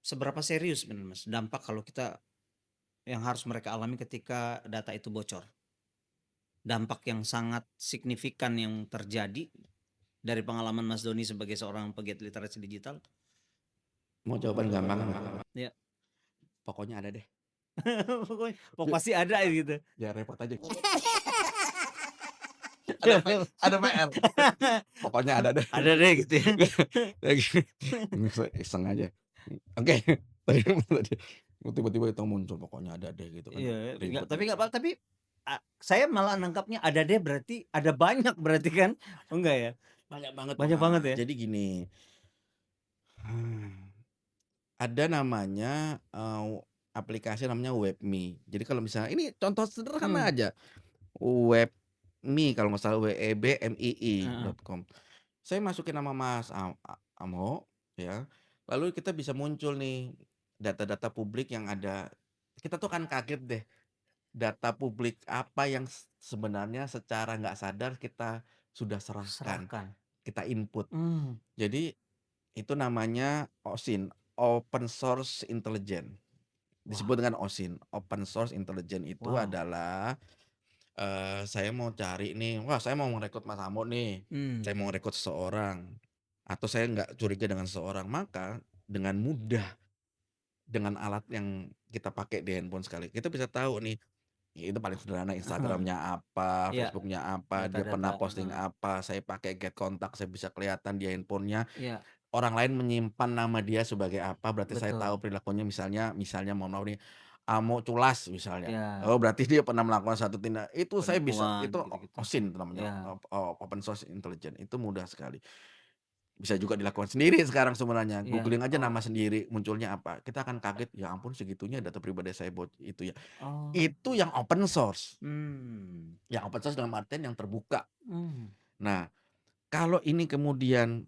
seberapa serius sebenarnya Mas dampak kalau kita yang harus mereka alami ketika data itu bocor? Dampak yang sangat signifikan yang terjadi dari pengalaman Mas Doni sebagai seorang pegiat literasi digital? Mau jawaban gampang nggak? Ya. Pokoknya ada deh. Pokoknya pasti ada gitu. Ya repot aja. Ada PR. Pokoknya ada deh. Ada deh gitu ya. Iseng aja. Oke. Tadi tiba-tiba itu muncul, pokoknya ada deh gitu kan, Iya, ribet tapi nih. nggak apa tapi, saya malah nangkapnya ada deh berarti ada banyak berarti kan? Oh enggak ya? Banyak banget, Banyak banget Mas. ya? Jadi gini, ada namanya, aplikasi namanya Webme. Jadi kalau misalnya ini contoh sederhana Mmm, aja, Webme kalau nggak salah heeh. webmii.com. Saya masukin nama Mas Amo, ya, lalu kita bisa muncul nih data-data publik yang ada. Kita tuh kan kaget deh, data publik apa yang sebenarnya secara nggak sadar kita sudah serahkan, Serahkan. kita input. Mmm, Jadi itu namanya OSINT, Open Source Intelligence. Disebut wow dengan OSINT, Open Source Intelligence itu wow, adalah, saya mau cari nih, wah saya mau merekrut Mas Amo nih, mmm, saya mau merekrut seseorang, atau saya nggak curiga dengan seseorang, maka dengan mudah, dengan alat yang kita pakai di handphone sekali, kita bisa tahu nih, ya itu paling sederhana Instagram-nya apa, iya, Facebook-nya apa, dia data-data, pernah posting apa, saya pakai get kontak, saya bisa kelihatan di handphone-nya. iya, Orang lain menyimpan nama dia sebagai apa, berarti saya tahu betul, perilakunya, misalnya mohon maaf nih, Amo Culas misalnya. iya, Oh berarti dia pernah melakukan satu tindak itu, saya bisa penipuan itu gitu-gitu, OSINT namanya, iya, Open Source Intelligence, itu mudah sekali. Bisa juga dilakukan sendiri sekarang sebenarnya, iya, googling aja nama oh sendiri, munculnya apa, kita akan kaget, ya ampun segitunya data pribadi saya itu ya. oh, Itu yang open source, mmm, yang open source dalam artian yang terbuka. mmm, Nah, kalau ini kemudian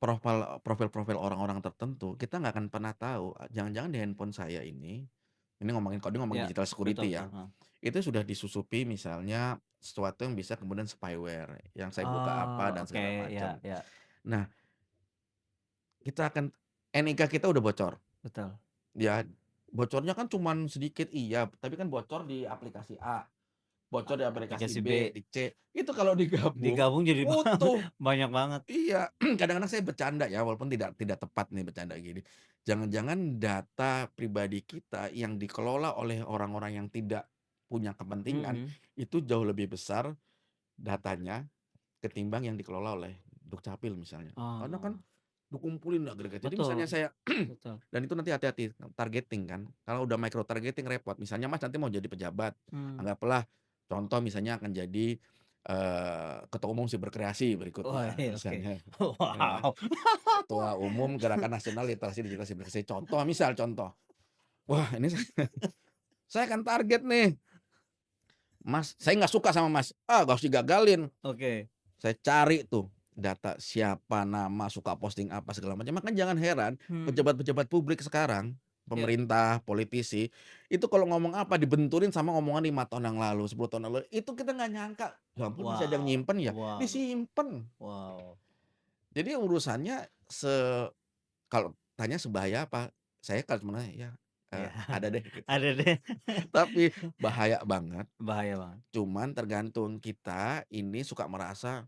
profil-profil orang-orang tertentu, kita nggak akan pernah tahu, jangan-jangan di handphone saya ini ngomongin iya, digital betul security betul, ya, heeh. itu sudah disusupi misalnya sesuatu yang bisa kemudian spyware, yang saya buka apa Oh, dan oke, segala iya macam. iya, Nah, kita akan NIK kita udah bocor, betul, ya bocornya kan cuman sedikit iya, tapi kan bocor di aplikasi A, bocor di aplikasi aplikasi B, B di C, itu kalau digabung digabung jadi utuh. banyak banget, Iya, kadang-kadang saya bercanda ya, walaupun tidak tidak tepat nih bercanda gini. Jangan-jangan data pribadi kita yang dikelola oleh orang-orang yang tidak punya kepentingan, mhm, itu jauh lebih besar datanya ketimbang yang dikelola oleh Dukcapil misalnya. Karena kan oh, dikumpulin agregat. Jadi Betul, misalnya saya betul. dan itu nanti hati-hati targeting kan. Kalau udah micro targeting repot. Misalnya Mas nanti mau jadi pejabat, anggaplah contoh misalnya akan jadi ketua umum Siberkreasi Wah, berikutnya iya, oke. misalnya. Ya, Wow. ketua umum Gerakan Nasional Literasi Digital Siberkreasi. Contoh. Wah, ini saya akan target nih. Mas, saya nggak suka sama Mas. Gak harus digagalin. Oke. Saya cari tuh data siapa, nama, suka posting apa segala macam. Makanya jangan heran pejabat-pejabat publik sekarang, Ya. pemerintah, politisi, itu kalau ngomong apa dibenturin sama omongan 5 tahun yang lalu, 10 tahun yang lalu. Itu kita nggak nyangka. Ya ampun masih ada yang Wow, nyimpen ya? wow, Disimpen. wow. Jadi urusannya kalau tanya sebahaya apa? Saya kalau cuma ya Ya. ada deh gitu. Ada deh. Tapi bahaya banget. Bahaya banget. Cuman tergantung kita ini suka merasa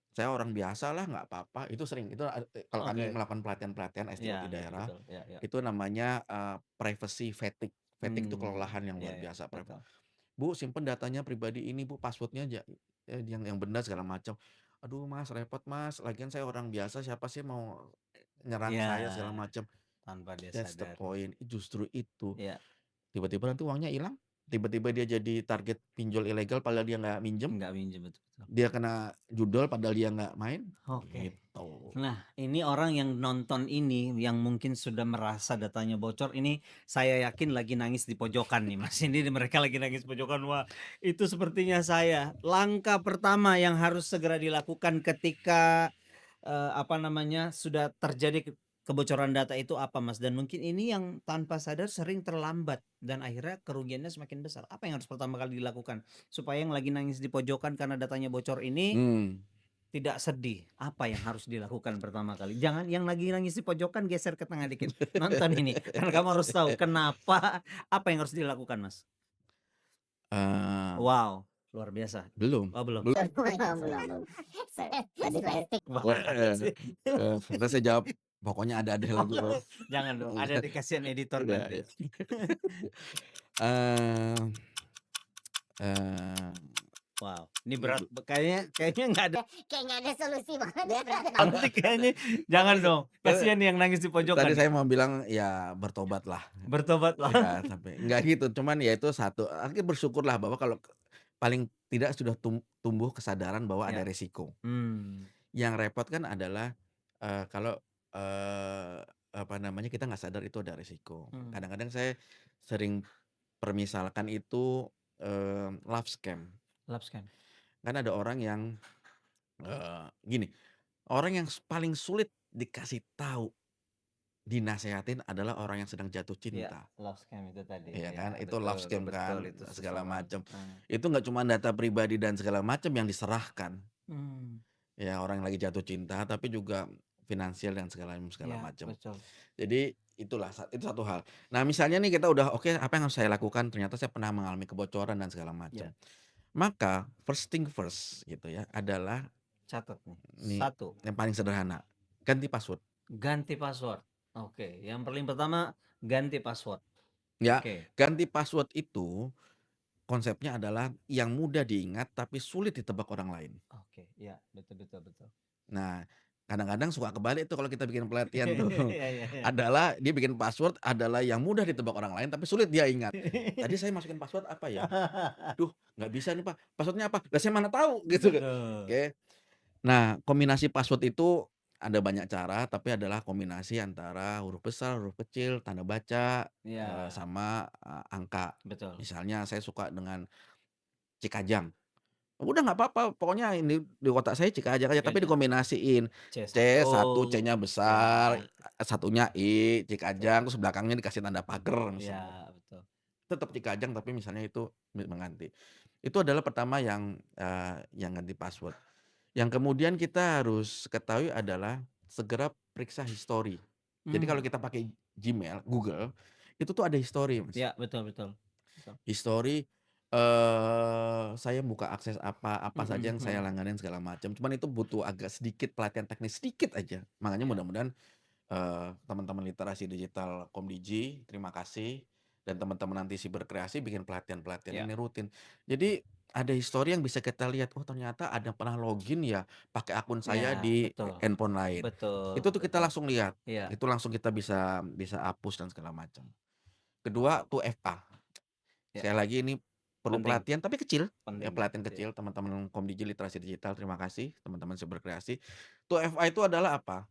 saya orang biasa lah nggak apa-apa. Itu sering itu kalau kami Oke. melakukan pelatihan-pelatihan S3 Ya, di daerah betul. Ya, ya. itu namanya privacy fatigue. Fatigue itu Hmm. kelelahan yang Ya, luar ya, biasa. betul. Bu, simpen datanya pribadi ini Bu, passwordnya aja yang benar segala macam. Aduh Mas, repot Mas. Lagian saya orang biasa, siapa sih mau nyerang saya segala Ya, macam. tanpa dia That's the sadar. point. Justru itu. Ya, Tiba-tiba nanti uangnya hilang. Tiba-tiba dia jadi target pinjol ilegal padahal dia nggak minjem. nggak minjem, betul. Dia kena judol padahal dia nggak main. Oke. Gitu. Nah, ini orang yang nonton ini, yang mungkin sudah merasa datanya bocor, ini saya yakin lagi nangis di pojokan nih, Mas. Ini mereka lagi nangis pojokan. Wah, itu sepertinya saya. Langkah pertama yang harus segera dilakukan ketika sudah terjadi kebocoran data itu apa, Mas? Dan mungkin ini yang tanpa sadar sering terlambat dan akhirnya kerugiannya semakin besar. Apa yang harus pertama kali dilakukan supaya yang lagi nangis di pojokan karena datanya bocor ini tidak sedih? Apa yang harus dilakukan pertama kali? Jangan yang lagi nangis di pojokan geser ke tengah dikit. Nonton ini, karena kamu harus tahu kenapa, apa yang harus dilakukan, Mas? Eh, Wow, luar biasa. belum. Oh, belum. Belum. Tadi flashback. Banget sih. Terus saya jawab, pokoknya ada lagu. Jangan dong, ada di kasihan editor Udah, nanti. ya. Eh, eh, Wow, ini berat. Kayaknya nggak ada. Kayak nggak ada solusi banget ya. Nanti kayaknya jangan dong. Kasihan yang nangis di pojokan. Tadi saya mau bilang ya bertobat lah. Bertobat lah. Ya, tapi nggak gitu. Cuman ya itu satu. Akhirnya bersyukurlah bahwa kalau paling tidak sudah tumbuh kesadaran bahwa ada Ya. resiko. Hmm. Yang repot kan adalah kalau kita nggak sadar itu ada resiko. Kadang-kadang saya sering permisalkan itu love scam. Love scam. Kan ada orang yang gini, orang yang paling sulit dikasih tahu, dinasehatin adalah orang yang sedang jatuh Ya, cinta. love scam itu tadi. Iya Ya, kan, itu betul, love scam betul, kan, itu segala susah macam. banget. Itu nggak cuma data pribadi dan segala macam yang diserahkan. Hmm. Ya orang yang lagi jatuh cinta, tapi juga finansial dan segala Ya, macam. betul. Jadi itulah itu satu hal. Nah misalnya nih kita udah oke, apa yang harus saya lakukan? Ternyata saya pernah mengalami kebocoran dan segala macam. Ya. Maka first thing first gitu ya adalah Catat nih. nih Satu, yang paling sederhana, ganti password. ganti password. Oke, yang paling pertama ganti password. Ya, Oke. ganti password itu konsepnya adalah yang mudah diingat tapi sulit ditebak orang lain. Oke, ya, betul. Nah, kadang-kadang suka kebalik tuh kalau kita bikin pelatihan tuh. Iya. Adalah dia bikin password adalah yang mudah ditebak orang lain tapi sulit dia ingat. Tadi saya masukin password apa ya? Duh, nggak bisa nih Pak. Passwordnya apa? Lah saya mana tahu gitu kan. Betul. Oke. Nah, kombinasi password itu ada banyak cara, tapi adalah kombinasi antara huruf besar, huruf kecil, tanda baca, Ya, sama angka. betul. Misalnya saya suka dengan Cikajang. Udah nggak apa-apa, pokoknya ini di otak saya Cikajang aja, tapi Cikajang. dikombinasiin. C1 C-nya besar, satunya I, Cikajang, terus belakangnya dikasih tanda pagar misalnya. Ya, betul. Tetap Cikajang tapi misalnya itu mengganti. Itu adalah pertama yang ganti password. Yang kemudian kita harus ketahui adalah segera periksa history. Jadi kalau kita pakai Gmail, Google, itu tuh ada history, Mas. Ya, betul. History saya buka akses apa saja yang saya langganan segala macam. Cuman itu butuh agak sedikit pelatihan teknis sedikit aja. Makanya mudah-mudahan teman-teman literasi digital Komdigi, terima kasih, dan teman-teman nanti Siberkreasi bikin pelatihan-pelatihan ini rutin. Jadi ada histori yang bisa kita lihat, oh ternyata ada pernah login ya pakai akun saya Ya, di betul. handphone lain. Betul, Itu tuh kita betul. langsung lihat. Iya. Itu langsung kita bisa bisa hapus dan segala macam. Kedua 2FA. Ya, Sekali lagi ini perlu penting, pelatihan tapi kecil, ya penting. pelatihan Iya. kecil teman-teman Komdigi Literasi Digital, terima kasih teman-teman Berkreasi. 2FA itu adalah apa?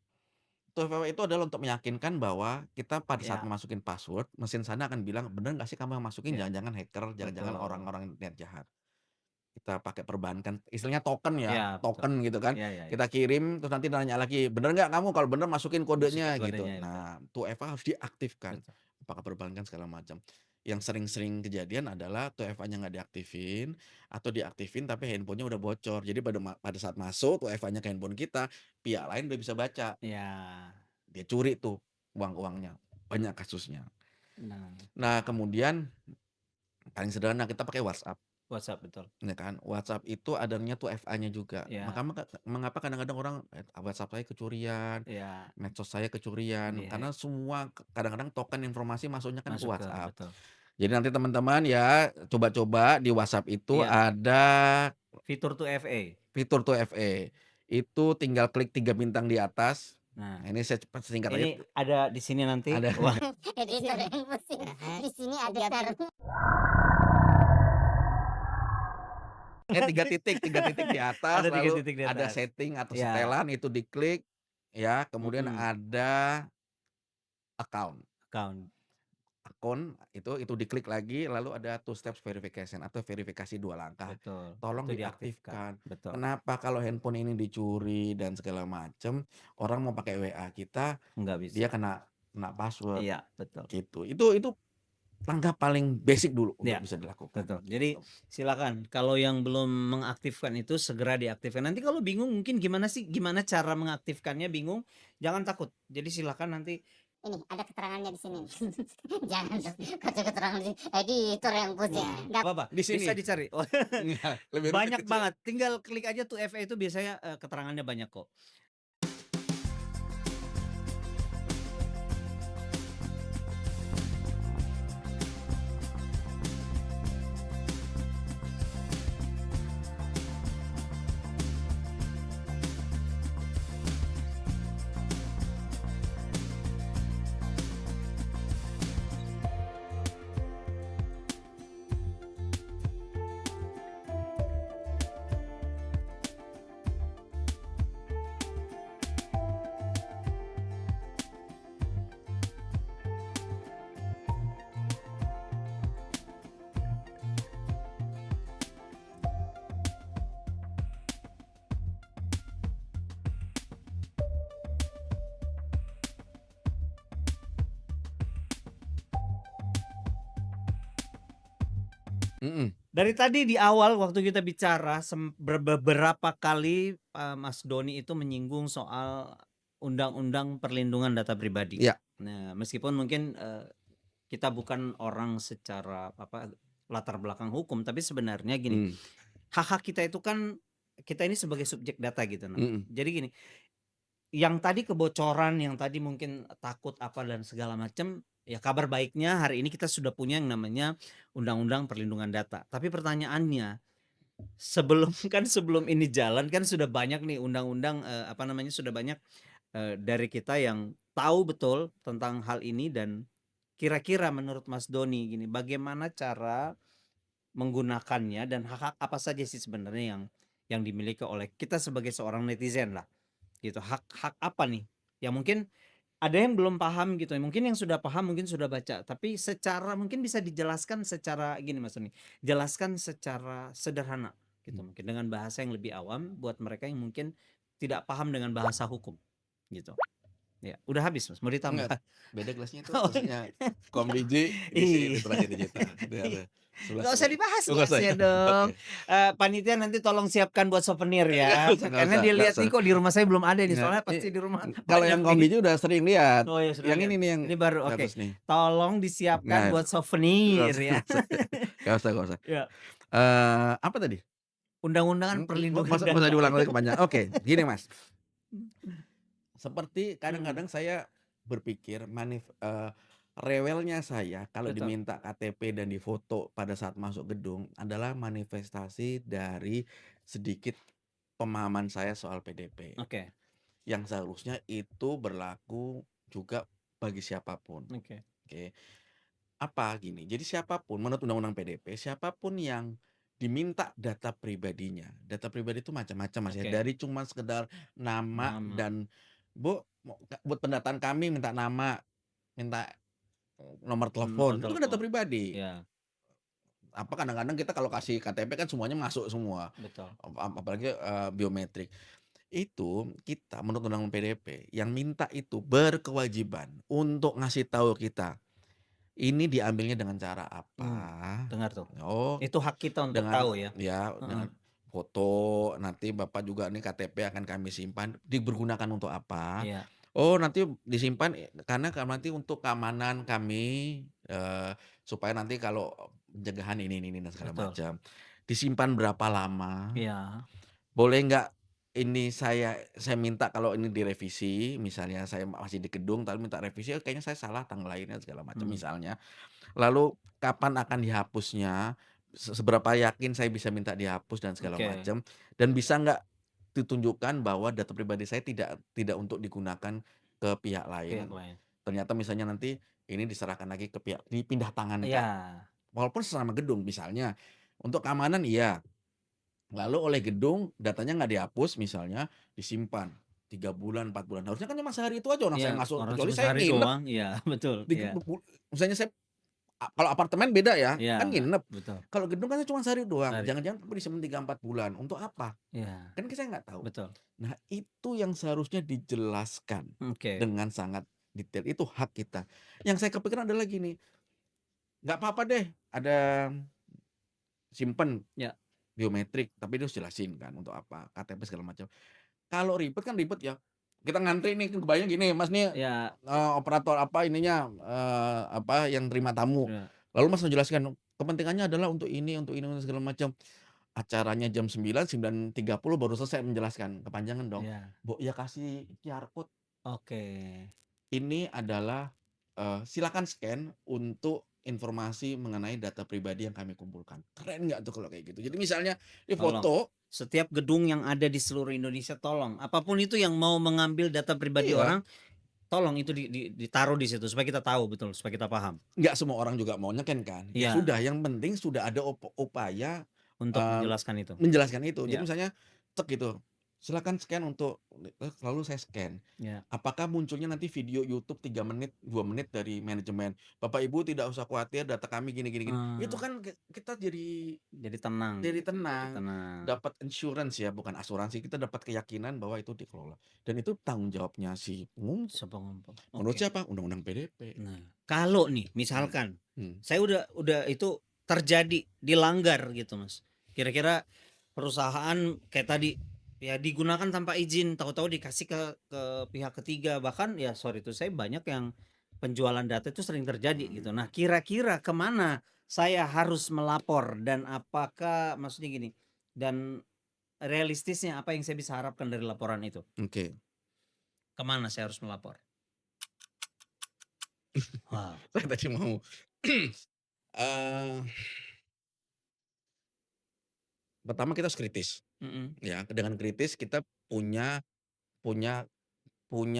2FA itu adalah untuk meyakinkan bahwa kita pada saat Ya, memasukin password, mesin sana akan bilang, "Bener nggak sih kamu yang masukin? ya, Jangan-jangan hacker, jangan-jangan betul. orang-orang niat jahat." Kita pakai perbankan, istilahnya token ya, Ya, betul. token gitu kan. Ya, ya, ya. Kita kirim terus nanti nanya lagi, "Bener nggak kamu? Kalau bener masukin Masukin kodenya," gitu. kodenya, betul. Nah, 2FA harus diaktifkan. Betul. Apakah perbankan segala macam. Yang sering-sering kejadian adalah 2FA-nya nggak diaktifin atau diaktifin tapi handphonenya udah bocor. Jadi pada saat masuk 2FA-nya ke handphone kita, pihak lain udah bisa baca. Ya. Dia curi tuh uang-uangnya. Banyak kasusnya. Nah, Nah, kemudian paling sederhana kita pakai WhatsApp. WhatsApp betul. Ya kan, WhatsApp itu adanya tuh FA-nya juga. Ya, Mengapa kadang-kadang orang WhatsApp saya kecurian, ya, medsos saya kecurian, iya, karena semua kadang-kadang token informasi masuknya kan ke masuk ke WhatsApp. betul. Jadi nanti teman-teman ya coba-coba di WhatsApp itu Iya, ada fitur 2FA. fitur tuh FA. Itu tinggal klik 3 bintang di atas. Nah, Nah, ini saya cepat singkat aja. ini ada di sini nanti. Ada. Wah, Editor yang pusing. Di sini ada Tiga titik di atas, ada 3 lalu titik di ada atas. setting atau Ya, setelan itu diklik ya, kemudian mm-mm, ada account. account. Akun itu diklik lagi lalu ada two steps verification atau verifikasi 2 langkah. Betul. Tolong Itu diaktifkan. Betul. Kenapa kalau handphone ini dicuri dan segala macam, orang mau pakai WA kita, Nggak bisa. dia kena password Iya, betul. gitu. Itu langkah paling basic dulu untuk Ya, bisa dilakukan. betul. Jadi silakan kalau yang belum mengaktifkan itu segera diaktifkan. Nanti kalau bingung mungkin gimana cara mengaktifkannya bingung, jangan takut. Jadi silakan nanti ini ada keterangannya di sini. Jangan dong. Kata keterangan di editor yang pusing. Nggak apa Di sini. bisa dicari. Oh, Iya, lebih banyak kecil. banget. Tinggal klik aja tuh FA itu biasanya keterangannya banyak kok. Dari tadi di awal waktu kita bicara beberapa kali Mas Doni itu menyinggung soal Undang-Undang Perlindungan Data Pribadi. Iya. Nah, meskipun mungkin kita bukan orang secara latar belakang hukum, tapi sebenarnya gini, hak-hak kita itu kan kita ini sebagai subjek data gitu. Jadi gini, yang tadi kebocoran, yang tadi mungkin takut apa dan segala macam, ya kabar baiknya hari ini kita sudah punya yang namanya Undang-Undang Perlindungan Data. Tapi pertanyaannya, sebelum ini jalan kan sudah banyak nih undang-undang sudah banyak dari kita yang tahu betul tentang hal ini. Dan kira-kira menurut Mas Doni gini, bagaimana cara menggunakannya dan hak-hak apa saja sih sebenarnya yang dimiliki oleh kita sebagai seorang netizen lah gitu. Hak apa nih yang mungkin ada yang belum paham gitu, mungkin yang sudah paham mungkin sudah baca, tapi secara mungkin bisa dijelaskan secara gini Mas Doni, jelaskan secara sederhana gitu, mungkin dengan bahasa yang lebih awam buat mereka yang mungkin tidak paham dengan bahasa hukum gitu. Ya, udah habis Mas, mau ditambah? Enggak, beda gelasnya itu Oh. maksudnya Komdigi Iya. Literasi Digital. Nggak usah dibahas Oh, nggak usah gelasnya ya? dong. Oke. Panitia nanti tolong siapkan buat souvenir ya. Nggak usah, Karena nggak dia lihat usah. nih kok di rumah saya belum ada nih. Nggak, Soalnya pasti di rumah. Kalau banyak yang nih. Komdigi udah sering lihat. Oh ya sudah Yang lihat. ini nih yang Ini baru oke. bagus nih. Tolong disiapkan Nggak, buat souvenir ya. Nggak usah. Ya. Apa tadi? Undang-undangan perlindungan Masa data. diulang lagi kepanjangan. Oke, gini Mas. Seperti kadang-kadang saya berpikir Rewelnya saya kalau Betul. diminta KTP dan difoto pada saat masuk gedung adalah manifestasi dari sedikit pemahaman saya soal PDP, Oke. yang seharusnya itu berlaku juga bagi siapapun. Oke. Oke. Apa gini, jadi siapapun menurut undang-undang PDP, siapapun yang diminta data pribadinya, data pribadi itu macam-macam Mas ya, Oke. dari cuma sekedar nama Nama. dan Bu, buat pendataan kami minta nama, minta nomor telepon, itu kan data telepon. pribadi. Ya, Apa kadang-kadang kita kalau kasih KTP kan semuanya masuk semua, betul. apalagi biometrik. Itu kita menurut undang-undang PDP yang minta itu berkewajiban untuk ngasih tahu kita, ini diambilnya dengan cara apa. Dengar tuh. Oh, Itu hak kita untuk dengan tahu ya. ya Heeh. dengan foto, nanti Bapak juga nih KTP akan kami simpan, dipergunakan untuk apa? Iya. Oh, nanti disimpan karena nanti untuk keamanan kami, supaya nanti kalau pencegahan ini dan segala Betul. macam. Disimpan berapa lama? Iya. Boleh nggak ini saya minta kalau ini direvisi, misalnya saya masih di gedung tapi minta revisi, kayaknya saya salah tanggal lahirnya segala macam misalnya. Lalu kapan akan dihapusnya, seberapa yakin saya bisa minta dihapus dan segala Oke. macam, dan bisa nggak ditunjukkan bahwa data pribadi saya tidak untuk digunakan ke pihak Pihak lain. lain. Ternyata misalnya nanti ini diserahkan lagi ke pihak dipindah tangankan. Iya. Walaupun sesama gedung misalnya, untuk keamanan iya. Lalu oleh gedung datanya nggak dihapus misalnya, disimpan 3 bulan, 4 bulan. Harusnya kan cuma sehari itu aja orang saya Iya, masuk, orang kecuali cuma saya sehari nginep doang. Iya, betul. di Iya. misalnya saya kalau apartemen beda ya, Iya, kan nginep. betul. Kalau gedung kan cuma sehari doang, Sehari. jangan-jangan tapi disimpan 3, 4 bulan, untuk apa? Iya, Kan saya nggak tahu. betul. Nah, itu yang seharusnya dijelaskan Oke. dengan sangat detail, itu hak kita. Yang saya kepikiran adalah gini, nggak apa-apa deh ada simpen Ya. biometrik, tapi dia harus jelasin kan untuk apa, KTP segala macam. Kalau ribet kan ribet ya, kita ngantri nih, kebayang gini, Mas nih, Ya. operator apa ininya, apa, yang terima tamu. Ya. Lalu Mas menjelaskan, kepentingannya adalah untuk ini, segala macam. Acaranya jam 9, 9.30 baru selesai menjelaskan, kepanjangan dong. Ya. Bu, ya kasih QR code. Oke. Ini adalah, silakan scan untuk informasi mengenai data pribadi yang kami kumpulkan. Keren nggak tuh kalau kayak gitu? Jadi misalnya di Tolong. foto, Setiap gedung yang ada di seluruh Indonesia tolong, apapun itu yang mau mengambil data pribadi Iya. orang, tolong itu ditaruh di situ supaya kita tahu betul, supaya kita paham. nggak semua orang juga maunya kan. Ya Iya. sudah, yang penting sudah ada upaya Untuk menjelaskan itu. menjelaskan itu. Jadi Iya. misalnya cek gitu, silakan scan untuk, lalu saya scan. Ya. Apakah munculnya nanti video YouTube 3 menit, 2 menit dari manajemen, "Bapak Ibu tidak usah khawatir, data kami gini gini gini." Itu kan kita jadi tenang. tenang. Dapat insurance ya, bukan asuransi. Kita dapat keyakinan bahwa itu dikelola. Dan itu tanggung jawabnya si pengumpul. Menurut Oke. siapa? Undang-undang PDP. Nah, kalau nih misalkan Hmm. saya udah itu terjadi, dilanggar gitu, Mas. Kira-kira perusahaan kayak tadi ya digunakan tanpa izin, tahu-tahu dikasih ke pihak ketiga, bahkan ya sorry itu saya banyak yang penjualan data itu sering terjadi gitu. Nah, kira-kira kemana saya harus melapor dan apakah maksudnya gini, dan realistisnya apa yang saya bisa harapkan dari laporan itu? Oke. Kemana saya harus melapor? Wow. Saya tadi mau pertama kita harus kritis. Ya, dengan kritis kita punya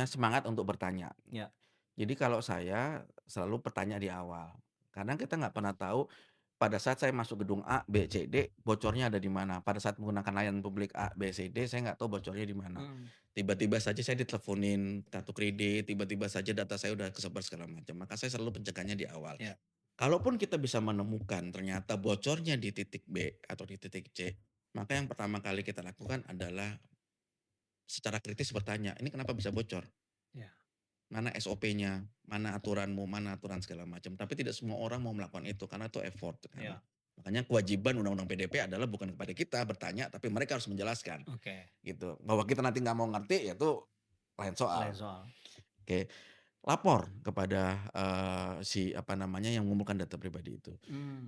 semangat untuk bertanya. Ya. Jadi kalau saya selalu bertanya di awal, karena kita nggak pernah tahu pada saat saya masuk gedung A, B, C, D, bocornya ada di mana. Pada saat menggunakan layanan publik A, B, C, D, saya nggak tahu bocornya di mana. Tiba-tiba saja saya diteleponin kartu kredit, tiba-tiba saja data saya udah kesebar segala macam. Maka saya selalu pencegahannya di awal. Ya. Kalaupun kita bisa menemukan ternyata bocornya di titik B atau di titik C, maka yang pertama kali kita lakukan adalah secara kritis bertanya, ini kenapa bisa bocor? Ya. Mana SOP-nya, mana aturanmu, mana aturan segala macam. Tapi tidak semua orang mau melakukan itu karena itu effort. Ya. Makanya kewajiban undang-undang PDP adalah bukan kepada kita bertanya, tapi mereka harus menjelaskan. Oke. Gitu. Bahwa kita nanti nggak mau ngerti, ya itu lain soal. Oke. Lapor kepada yang mengumpulkan data pribadi itu.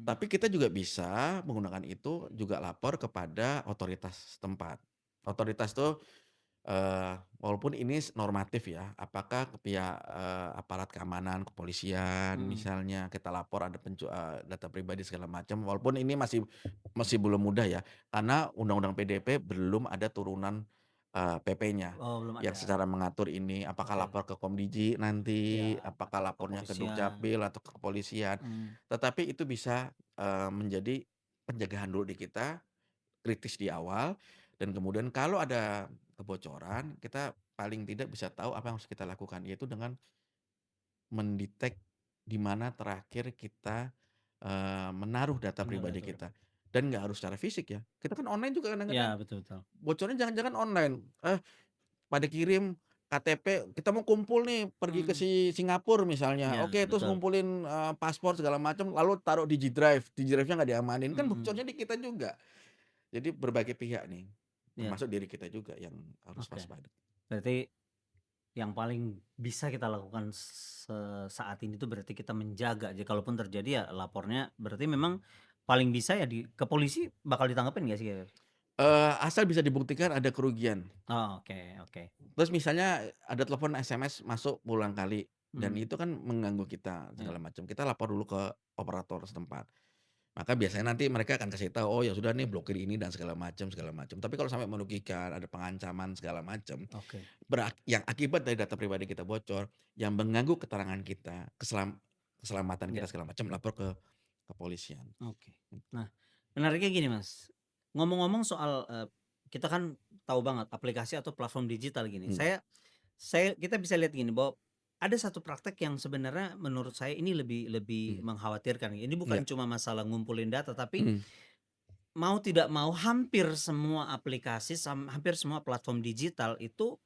Tapi kita juga bisa menggunakan itu juga lapor kepada otoritas setempat. Otoritas itu walaupun ini normatif ya, apakah ke pihak, aparat keamanan, kepolisian Mhm. misalnya kita lapor ada data pribadi segala macam, walaupun ini masih belum mudah ya, karena Undang-Undang PDP belum ada turunan, PP-nya Oh, belum yang ada. secara mengatur ini, apakah Oke. lapor ke Komdiji nanti, Ya, apakah atau lapornya ke kepolisian. Dukcapil atau ke kepolisian. Mhm. Tetapi itu bisa, menjadi pencegahan dulu di kita, kritis di awal, dan kemudian kalau ada kebocoran, kita paling tidak bisa tahu apa yang harus kita lakukan, yaitu dengan mendetek di mana terakhir kita, menaruh data Benar pribadi data kita. pribadi. Dan nggak harus secara fisik ya, kita kan online juga kadang-kadang, Ya, betul betul. bocornya jangan-jangan online, pada kirim KTP, kita mau kumpul nih pergi ke Mhm. Singapura misalnya, Ya, oke terus betul. ngumpulin, paspor segala macam lalu taruh di drive-nya nggak diamanin, kan Mhm. bocornya di kita juga. Jadi berbagai pihak nih, Iya, termasuk diri kita juga yang harus oke. waspada. Berarti yang paling bisa kita lakukan saat ini tuh berarti kita menjaga aja kalaupun terjadi ya lapornya berarti memang paling bisa ya ke polisi bakal ditanggepin nggak sih? Asal bisa dibuktikan ada kerugian. Oh, oke oke. Terus misalnya ada telepon SMS masuk berulang kali dan Mhm, itu kan mengganggu kita iya. segala macam, kita lapor dulu ke operator setempat. Maka biasanya nanti mereka akan kasih tahu, "Oh ya sudah nih blokir ini dan segala macam segala macam." Tapi kalau sampai merugikan, ada pengancaman segala macam, Oke yang akibat dari data pribadi kita bocor, yang mengganggu keterangan kita, keselamatan kita iya, segala macam, lapor ke kepolisian. oke. Nah, menariknya gini Mas, ngomong-ngomong soal, kita kan tahu banget aplikasi atau platform digital gini, Mmm, kita bisa lihat gini bahwa ada satu praktek yang sebenarnya menurut saya ini lebih lebih mmm, mengkhawatirkan. Ini bukan iya, cuma masalah ngumpulin data, tapi mhm, mau tidak mau hampir semua aplikasi, hampir semua platform digital itu,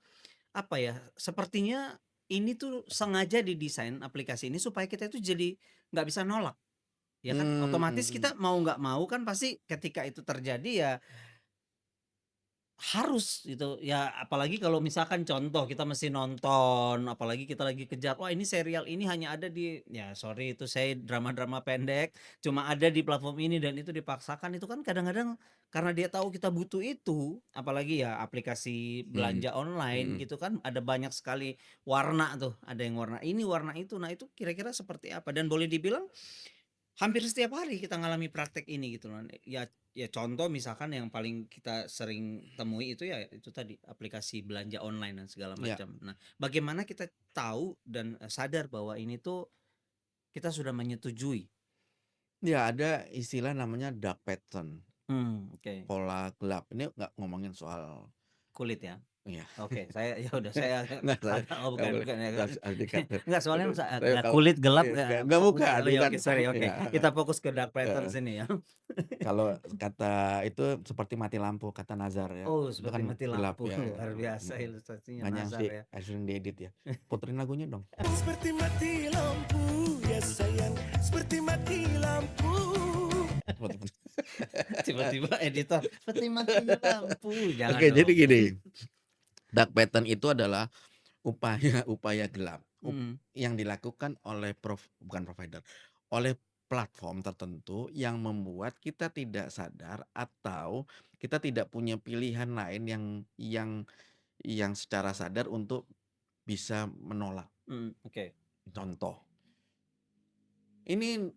apa ya, sepertinya ini tuh sengaja didesain aplikasi ini supaya kita itu jadi nggak bisa nolak, ya kan? Otomatis mhm. kita mau nggak mau kan pasti ketika itu terjadi ya harus gitu, ya apalagi kalau misalkan contoh kita mesti nonton, apalagi kita lagi kejar, wah ini serial ini hanya ada ya sorry itu saya drama-drama pendek, cuma ada di platform ini dan itu dipaksakan, itu kan kadang-kadang karena dia tahu kita butuh itu, apalagi ya aplikasi Mhm, belanja online mhm. gitu kan ada banyak sekali warna tuh, ada yang warna ini, warna itu. Nah itu kira-kira seperti apa? Dan boleh dibilang hampir setiap hari kita ngalami praktek ini gitu loh. Ya contoh misalkan yang paling kita sering temui itu ya itu tadi aplikasi belanja online dan segala Iya, macam. Nah, bagaimana kita tahu dan sadar bahwa ini tuh kita sudah menyetujui. iya ada istilah namanya dark pattern, Oke. pola gelap. Ini nggak ngomongin soal Kulit ya. iya, Oke, saya ya udah saya nggak saya agak oh nggak bukan boleh bukan ya. harus di-cut tuh. Enggak soalnya Aduh, saya nggak kalau kulit gelap iya, ya nggak fokus bukan oh ya bukan, oke sorry oke. iya, Kita fokus ke dark pattern heeh. sini ya. Kalau kata itu seperti mati lampu, kata Nazar ya, Oh, itu seperti kan mati gelap lampu. ya, ya, Luar biasa mhm. ilustrasinya Makanya Nazar ya. sering diedit ya. Puterin lagunya dong. Seperti mati lampu, ya sayang, seperti mati lampu. Tiba-tiba editor, "Seperti mati lampu." Jangan Oke, jadi dong. gini, dark pattern itu adalah upaya gelap, Mhm, yang dilakukan oleh bukan provider, oleh platform tertentu yang membuat kita tidak sadar atau kita tidak punya pilihan lain yang secara sadar untuk bisa menolak. oke. Contoh, ini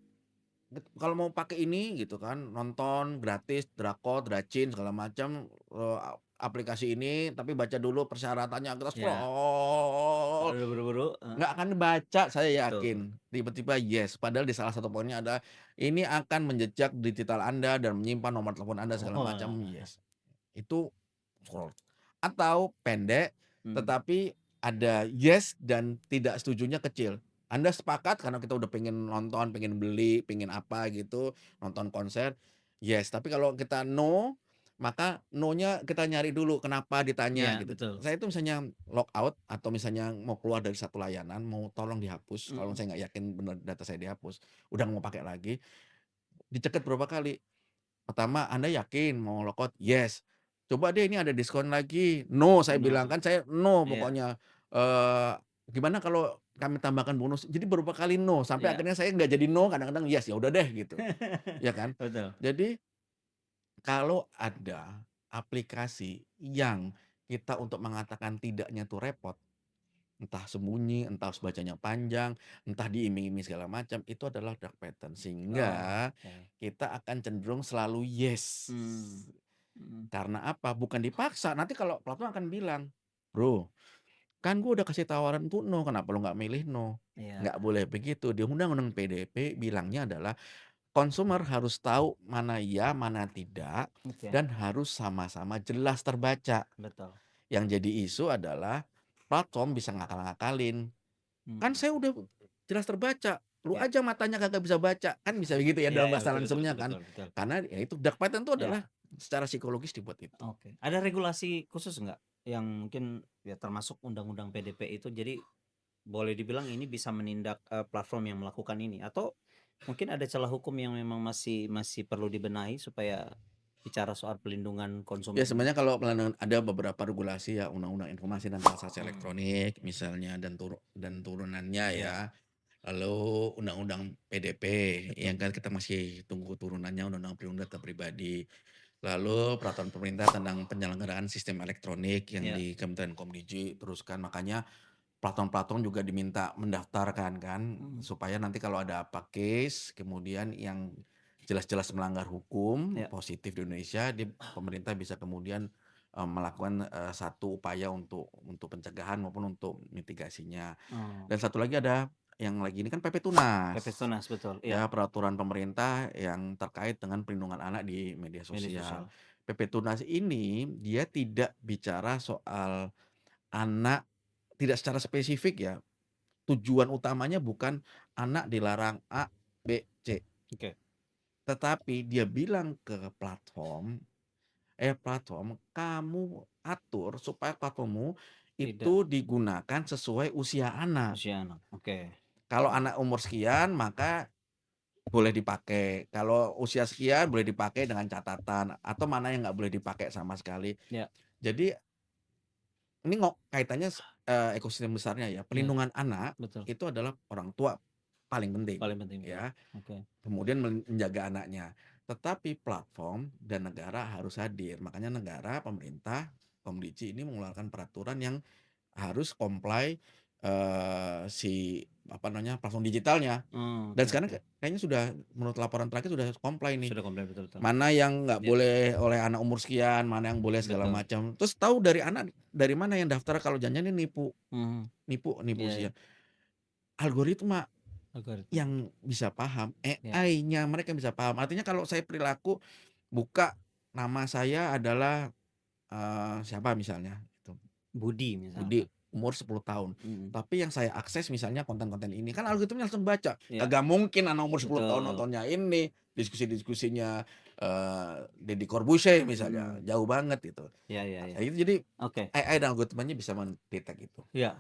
kalau mau pakai ini gitu kan, nonton gratis drakor, dracin segala macam, aplikasi ini tapi baca dulu persyaratannya, kita Ya, scroll. kalau udah buru-buru Nggak akan baca saya betul. yakin, tiba-tiba yes, padahal di salah satu poinnya ada, "Ini akan menjejak digital Anda dan menyimpan nomor telepon Anda," segala macam, Wah, yes. Itu scroll. Atau pendek, mhm, tetapi ada yes dan tidak setujunya kecil. Anda sepakat karena kita udah pengen nonton, pengen beli, pengen apa gitu, nonton konser, yes. Tapi kalau kita no, maka no-nya kita nyari dulu kenapa ditanya iya gitu. betul. Saya itu misalnya log out atau misalnya mau keluar dari satu layanan, mau tolong dihapus, kalau Mhm, saya nggak yakin benar data saya dihapus, udah nggak mau pakai lagi, dicegat berapa kali. Pertama, Anda yakin mau log out? Yes. Coba deh ini ada diskon lagi. No, saya bilang, no, kan saya no iya pokoknya. Eee, gimana kalau kami tambahkan bonus? Jadi beberapa kali no, sampai iya. akhirnya saya nggak jadi no, kadang-kadang yes, ya udah deh gitu, ya kan. Betul, Jadi kalau ada aplikasi yang kita untuk mengatakan tidaknya tuh repot. Entah sembunyi, entah harus bacanya panjang, entah diiming-iming segala macam, itu adalah dark pattern. Oh, Sehingga oke. kita akan cenderung selalu yes. Hmm. Mhm. Karena apa? Bukan dipaksa. Nanti kalau platform akan bilang, "Bro, kan gue udah kasih tawaran untuk no, kenapa lu nggak milih no?" Iya. Nggak boleh begitu. Di Undang-Undang PDP bilangnya adalah konsumer harus tahu mana iya, mana tidak, Oke. dan harus sama-sama jelas terbaca. Betul. Yang jadi isu adalah platform bisa ngakal-ngakalin. Kan Hmm. saya udah jelas terbaca, lu Ya. aja matanya kagak bisa baca. Kan bisa begitu ya Iya, dalam iya, bahasa betul, betul, langsungnya betul, kan. betul, betul. Karena ya itu dark pattern itu Ya. adalah secara psikologis dibuat itu. Oke. Ada regulasi khusus nggak yang mungkin ya termasuk undang-undang PDP itu, jadi boleh dibilang ini bisa menindak platform yang melakukan ini, atau mungkin ada celah hukum yang memang masih masih perlu dibenahi supaya bicara soal pelindungan Ya konsumen ini? sebenarnya kalau ada beberapa regulasi ya Undang-Undang Informasi dan Transaksi Hmm. Elektronik misalnya dan turunannya Ya. ya. Lalu Undang-Undang PDP yang kan kita masih tunggu turunannya Undang-Undang Perlindungan Data Pribadi. Lalu peraturan pemerintah tentang penyelenggaraan sistem elektronik yang Ya. di Kementerian Komdigi teruskan. Makanya platform-platform juga diminta mendaftarkan kan Hmm. supaya nanti kalau ada apa case kemudian yang jelas-jelas melanggar hukum Ya. positif di Indonesia, pemerintah bisa kemudian melakukan satu upaya untuk pencegahan maupun untuk mitigasinya. Oh. Dan satu lagi ada yang lagi ini kan PP Tunas. PP Tunas, betul. Ya, Iya. peraturan pemerintah yang terkait dengan perlindungan anak di media Media sosial. sosial. PP Tunas ini dia tidak bicara soal anak, tidak secara spesifik ya. Tujuan utamanya bukan anak dilarang A, B, C. Oke. Tetapi dia bilang ke platform, kamu atur supaya platformmu Tidak. itu digunakan sesuai usia anak. Usia anak. Oke. Kalau anak umur sekian maka boleh dipakai. Kalau usia sekian boleh dipakai dengan catatan atau mana yang nggak boleh dipakai sama sekali. Ya. Jadi ini kaitannya ekosistem besarnya ya. Ya. Pelindungan anak Betul. itu adalah orang tua paling penting Paling penting. ya. Oke. Kemudian menjaga anaknya. Tetapi platform dan negara harus hadir. Makanya negara, pemerintah, Komdigi ini mengeluarkan peraturan yang harus comply platform digitalnya. Oh, Dan oke, sekarang oke. kayaknya sudah menurut laporan terakhir sudah comply nih. Sudah komplain, betul, betul. Mana yang nggak Ya. boleh oleh anak umur sekian, mana yang boleh segala Betul. macam. Terus tahu dari anak dari mana yang daftar kalau jangan ini nipu Mhm. Iya, usia. iya. Algoritma Algoritma. yang bisa paham, Ya. AI-nya mereka bisa paham. Artinya kalau saya perilaku buka nama saya adalah siapa misalnya itu. Budi Budi misalkan. umur 10 tahun. Mhm. Tapi yang saya akses misalnya konten-konten ini kan algoritmanya langsung baca. Ya. Kagak mungkin anak umur 10 tahun Betul. nontonnya ini, diskusi-diskusinya Deddy Corbuzier misalnya. Mhm. Jauh banget itu. Ya, ya, Nah, ya. itu jadi Oke. AI dan algoritmanya bisa mendetek itu. Ya.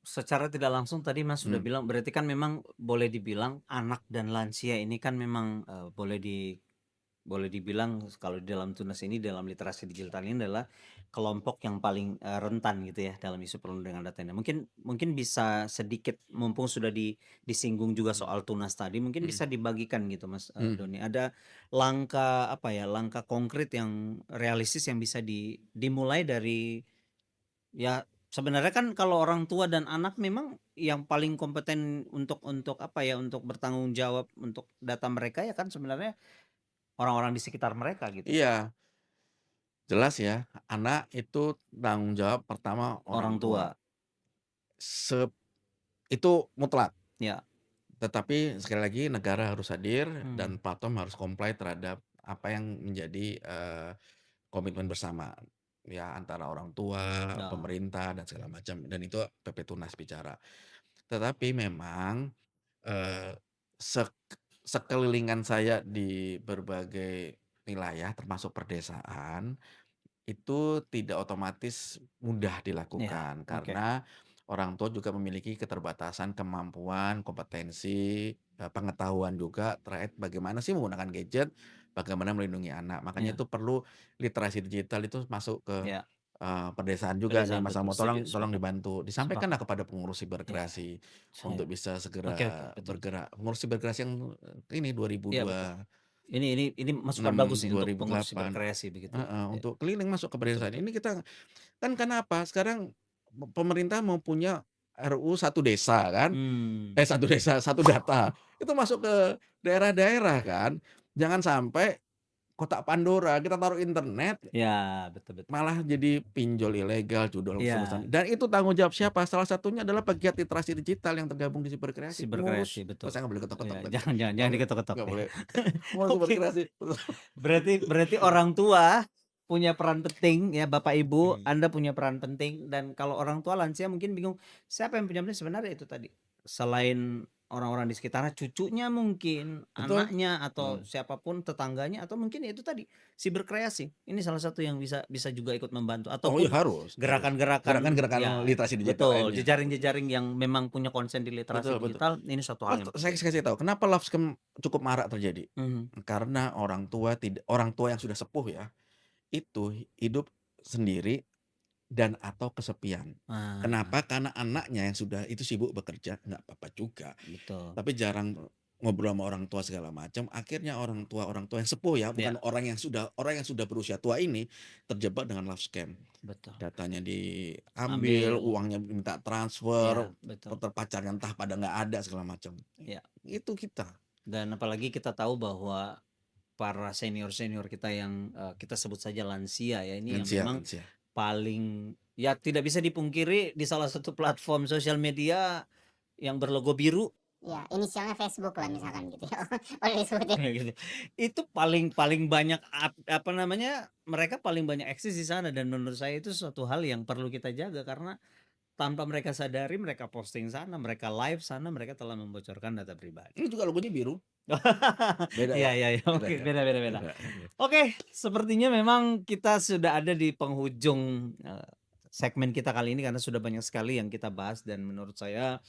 Secara tidak langsung tadi Mas sudah bilang, berarti kan memang boleh dibilang anak dan lansia ini kan memang boleh dibilang kalau di dalam Tunas ini, dalam literasi digital ini adalah kelompok yang paling rentan gitu ya dalam isu perlindungan data ini. Mungkin bisa sedikit, mumpung sudah disinggung juga soal Tunas tadi, mungkin bisa dibagikan gitu Mas Doni. Ada langkah langkah konkret yang realistis yang bisa dimulai dari, ya sebenarnya kan kalau orang tua dan anak memang yang paling kompeten untuk untuk bertanggung jawab untuk data mereka ya kan sebenarnya orang-orang di sekitar mereka gitu. Iya. Jelas ya, anak itu tanggung jawab pertama orang tua. Itu mutlak. Ya. Tetapi sekali lagi negara harus hadir dan platform harus comply terhadap apa yang menjadi komitmen bersama ya antara orang tua, Ya. pemerintah dan segala macam, dan itu PP Tunas bicara. Tetapi memang sekelilingan saya di berbagai wilayah termasuk perdesaan itu tidak otomatis mudah dilakukan oke. karena orang tua juga memiliki keterbatasan kemampuan, kompetensi, pengetahuan juga terkait bagaimana sih menggunakan gadget, bagaimana melindungi anak. Makanya Ya. itu perlu literasi digital itu masuk ke Ya. pedesaan juga nih Pedesaan, Mas betul. Amo, Setuju, tolong sepakat. dibantu. Disampaikanlah kepada pengurus siberkreasi Saya. untuk bisa segera Oke, betul. bergerak. Pengurus siberkreasi yang ini Iya, 2002. betul. Ini masukan bagus nih untuk pengurus 6/2008. berkreasi begitu. Heeh, Ya, untuk keliling masuk ke betul pedesaan. betul. Ini kita kan kenapa sekarang pemerintah mau punya RUU satu desa kan, satu desa, satu data. Itu masuk ke daerah-daerah kan. Jangan sampai kotak Pandora kita taruh internet, Ya, betul betul. malah jadi pinjol ilegal, judol Iya, dan itu tanggung jawab siapa? Salah satunya adalah pegiat literasi digital yang tergabung di Siberkreasi, berkreasi ngurus. Oh, betul. saya nggak boleh ketok-ketok Ya, tadi. jangan Nggak boleh diketok-ketok nggak deh. boleh. Ngurus Oke. Siberkreasi. Berarti orang tua punya peran penting ya Bapak Ibu, Anda punya peran penting dan kalau orang tua lansia mungkin bingung siapa yang punya penting sebenarnya itu tadi. Selain orang-orang di sekitarnya, cucunya mungkin, Betul. anaknya atau siapapun tetangganya atau mungkin itu tadi si berkreasi. Ini salah satu yang bisa juga ikut membantu Oh iya ataupun harus. gerakan-gerakan Gerakan-gerakan ya literasi digital betul, lainnya. jejaring-jejaring yang memang punya konsen di literasi Betul, betul. digital ini satu hal yang Saya kasih tahu, kenapa love scam cukup marak terjadi? Mhm. Karena orang tua yang sudah sepuh ya, itu hidup sendiri dan atau kesepian. Ah, Kenapa? Karena anaknya yang sudah itu sibuk bekerja, nggak apa-apa juga. betul. Tapi jarang ngobrol sama orang tua segala macam. Akhirnya orang tua yang sepuh ya, bukan Ya, orang yang sudah berusia tua ini terjebak dengan love scam. betul. Datanya diambil, Ambil. uangnya minta transfer, Ya, betul. pacarnya entah pada nggak ada segala macam. Ya. Itu kita. Dan apalagi kita tahu bahwa para senior-senior kita yang kita sebut saja lansia ya ini yang memang Lansia. paling ya tidak bisa dipungkiri di salah satu platform sosial media yang berlogo biru Ya, inisialnya Facebook lah misalkan gitu ya. Boleh disebutin. kayak gitu. Itu paling banyak apa namanya mereka paling banyak eksis di sana dan menurut saya itu suatu hal yang perlu kita jaga karena tanpa mereka sadari mereka posting sana, mereka live sana, mereka telah membocorkan data pribadi. Ini juga logonya biru. Beda Iya, ya? iya, oke, Beda. beda. Oke, sepertinya memang kita sudah ada di penghujung segmen kita kali ini karena sudah banyak sekali yang kita bahas dan menurut saya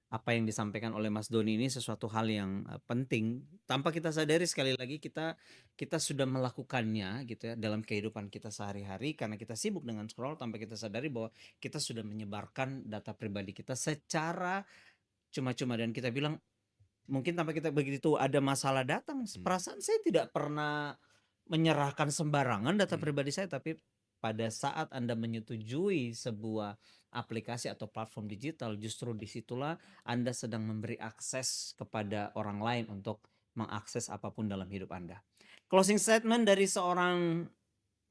apa yang disampaikan oleh Mas Doni ini sesuatu hal yang penting. Tanpa kita sadari sekali lagi kita sudah melakukannya gitu ya dalam kehidupan kita sehari-hari karena kita sibuk dengan scroll tanpa kita sadari bahwa kita sudah menyebarkan data pribadi kita secara cuma-cuma dan kita bilang mungkin tanpa kita begitu ada masalah datang perasaan saya tidak pernah menyerahkan sembarangan data pribadi saya tapi pada saat Anda menyetujui sebuah aplikasi atau platform digital justru disitulah Anda sedang memberi akses kepada orang lain untuk mengakses apapun dalam hidup Anda. Closing statement dari seorang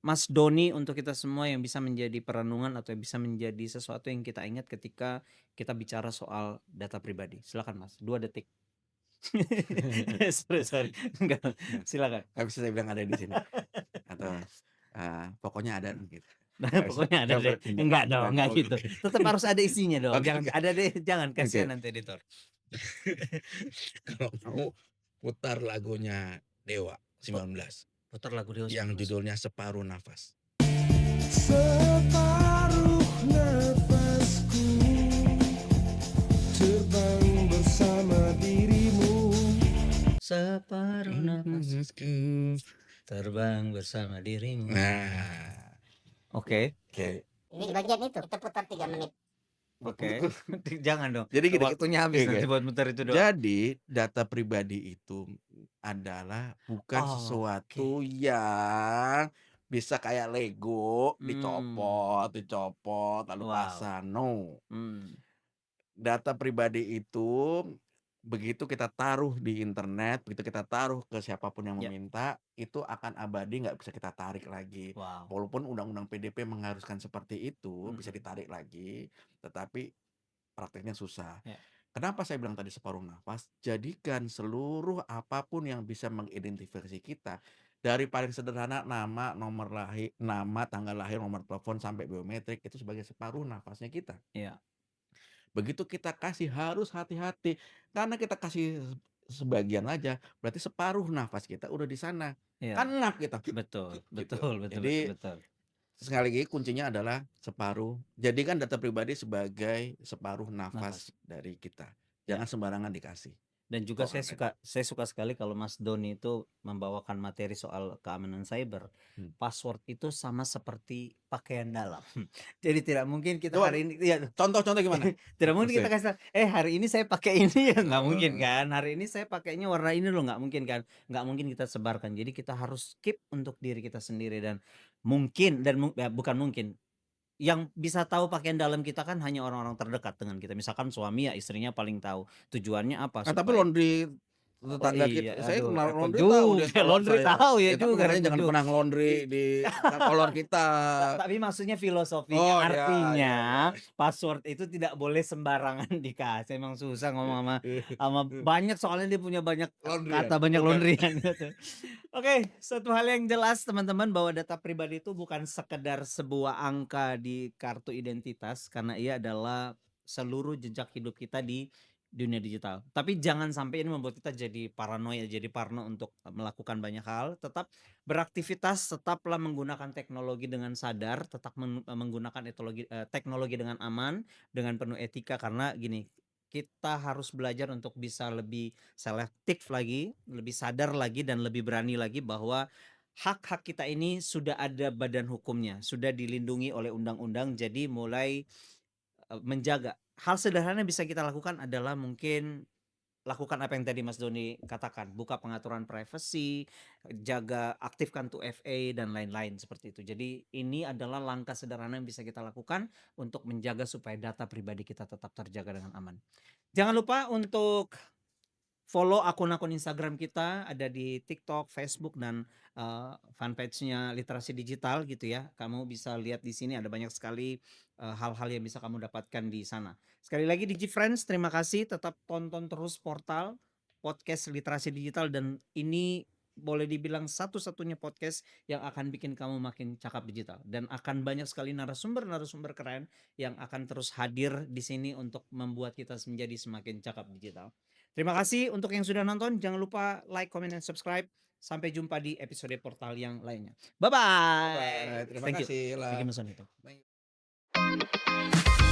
Mas Doni untuk kita semua yang bisa menjadi perenungan atau bisa menjadi sesuatu yang kita ingat ketika kita bicara soal data pribadi. Silakan Mas, 2 detik. sorry. Enggak, silakan. Nggak bisa saya bilang ada di sini. Atau pokoknya ada gitu. Nah, pokoknya ada deh. Enggak dong, enggak gitu. Tetap harus ada isinya dong. Oke, Jangan oke. ada deh, jangan kasihan Oke. nanti editor. Kalau mau putar lagunya Dewa 19 Putar lagu Dewa yang 19. judulnya Separuh Nafas. Separuh nafasku terbang bersama dirimu. Separuh nafas terbang bersama dirimu. Nah, Oke. oke. Ini di bagian itu kita putar 3 menit. Oke. Jangan dong. Jadi gini, Waktunya habis oke. nanti buat muter itu doang. Jadi data pribadi itu adalah bukan sesuatu yang bisa kayak Lego dicopot lalu Wow. pasang. No. Hmm. Data pribadi itu begitu kita taruh di internet, begitu kita taruh ke siapapun yang Ya. meminta, itu akan abadi, nggak bisa kita tarik lagi. Wow. Walaupun undang-undang PDP mengharuskan seperti itu, bisa Mhm. ditarik lagi, tetapi prakteknya susah. Ya. Kenapa saya bilang tadi separuh nafas? Jadikan seluruh apapun yang bisa mengidentifikasi kita, dari paling sederhana nama, nomor lahir, nama, tanggal lahir, nomor telepon sampai biometrik itu sebagai separuh nafasnya kita. Iya. Begitu kita kasih harus hati-hati, karena kita kasih sebagian aja, berarti separuh nafas kita udah di sana. Iya. Kan ngap kita. Betul, Gitu. betul. Jadi sekali lagi kuncinya adalah separuh. Jadikan data pribadi sebagai separuh nafas dari kita. Jangan sembarangan dikasih. Dan juga Oh, amin. saya suka sekali kalau Mas Doni itu membawakan materi soal keamanan cyber. Hmm. Password itu sama seperti pakaian dalam. Jadi tidak mungkin kita Coba hari ini ya contoh-contoh gimana? tidak mungkin kita Maksudnya? kasih tahu, hari ini saya pakai ini ya nggak mungkin Oh. kan. Hari ini saya pakainya warna ini loh, nggak mungkin kan. Nggak mungkin kita sebarkan. Jadi kita harus keep untuk diri kita sendiri dan bukan mungkin. Yang bisa tahu pakaian dalam kita kan hanya orang-orang terdekat dengan kita. Misalkan suami ya istrinya paling tahu. Tujuannya apa? Tapi Supaya laundry oh tetangga kita, iya, saya aduh kenal repot laundry tahu dia juga, kalau laundry saya, tahu ya tapi juga, katanya repot jangan juga. pernah laundry di kolor kita. Tapi maksudnya filosofinya Oh, ya, artinya ya. password itu tidak boleh sembarangan dikasih. Emang susah ngomong sama banyak soalnya dia punya banyak Laundryan, kata, banyak bukan. laundryan gitu. Oke, satu hal yang jelas teman-teman bahwa data pribadi itu bukan sekedar sebuah angka di kartu identitas karena ia adalah seluruh jejak hidup kita di dunia digital. Tapi jangan sampai ini membuat kita jadi paranoia, jadi parno untuk melakukan banyak hal. Tetap beraktivitas, tetaplah menggunakan teknologi dengan sadar, tetap menggunakan teknologi dengan aman, dengan penuh etika karena gini, kita harus belajar untuk bisa lebih selektif lagi, lebih sadar lagi dan lebih berani lagi bahwa hak-hak kita ini sudah ada badan hukumnya, sudah dilindungi oleh undang-undang. Jadi mulai menjaga. Hal sederhana yang bisa kita lakukan adalah mungkin lakukan apa yang tadi Mas Doni katakan, buka pengaturan privacy, jaga aktifkan 2FA dan lain-lain seperti itu. Jadi ini adalah langkah sederhana yang bisa kita lakukan untuk menjaga supaya data pribadi kita tetap terjaga dengan aman. Jangan lupa untuk follow akun-akun Instagram kita, ada di TikTok, Facebook, dan fanpage-nya Literasi Digital gitu ya. Kamu bisa lihat di sini ada banyak sekali hal-hal yang bisa kamu dapatkan di sana. Sekali lagi DigiFriends, terima kasih. Tetap tonton terus portal podcast Literasi Digital dan ini boleh dibilang satu-satunya podcast yang akan bikin kamu makin cakap digital dan akan banyak sekali narasumber-narasumber keren yang akan terus hadir di sini untuk membuat kita menjadi semakin cakap digital. Terima kasih untuk yang sudah nonton. Jangan lupa like, comment, dan subscribe. Sampai jumpa di episode portal yang lainnya. Bye-bye. Bye, terima Thank you. kasih Thank lah. you Mas Sonito. Thank you.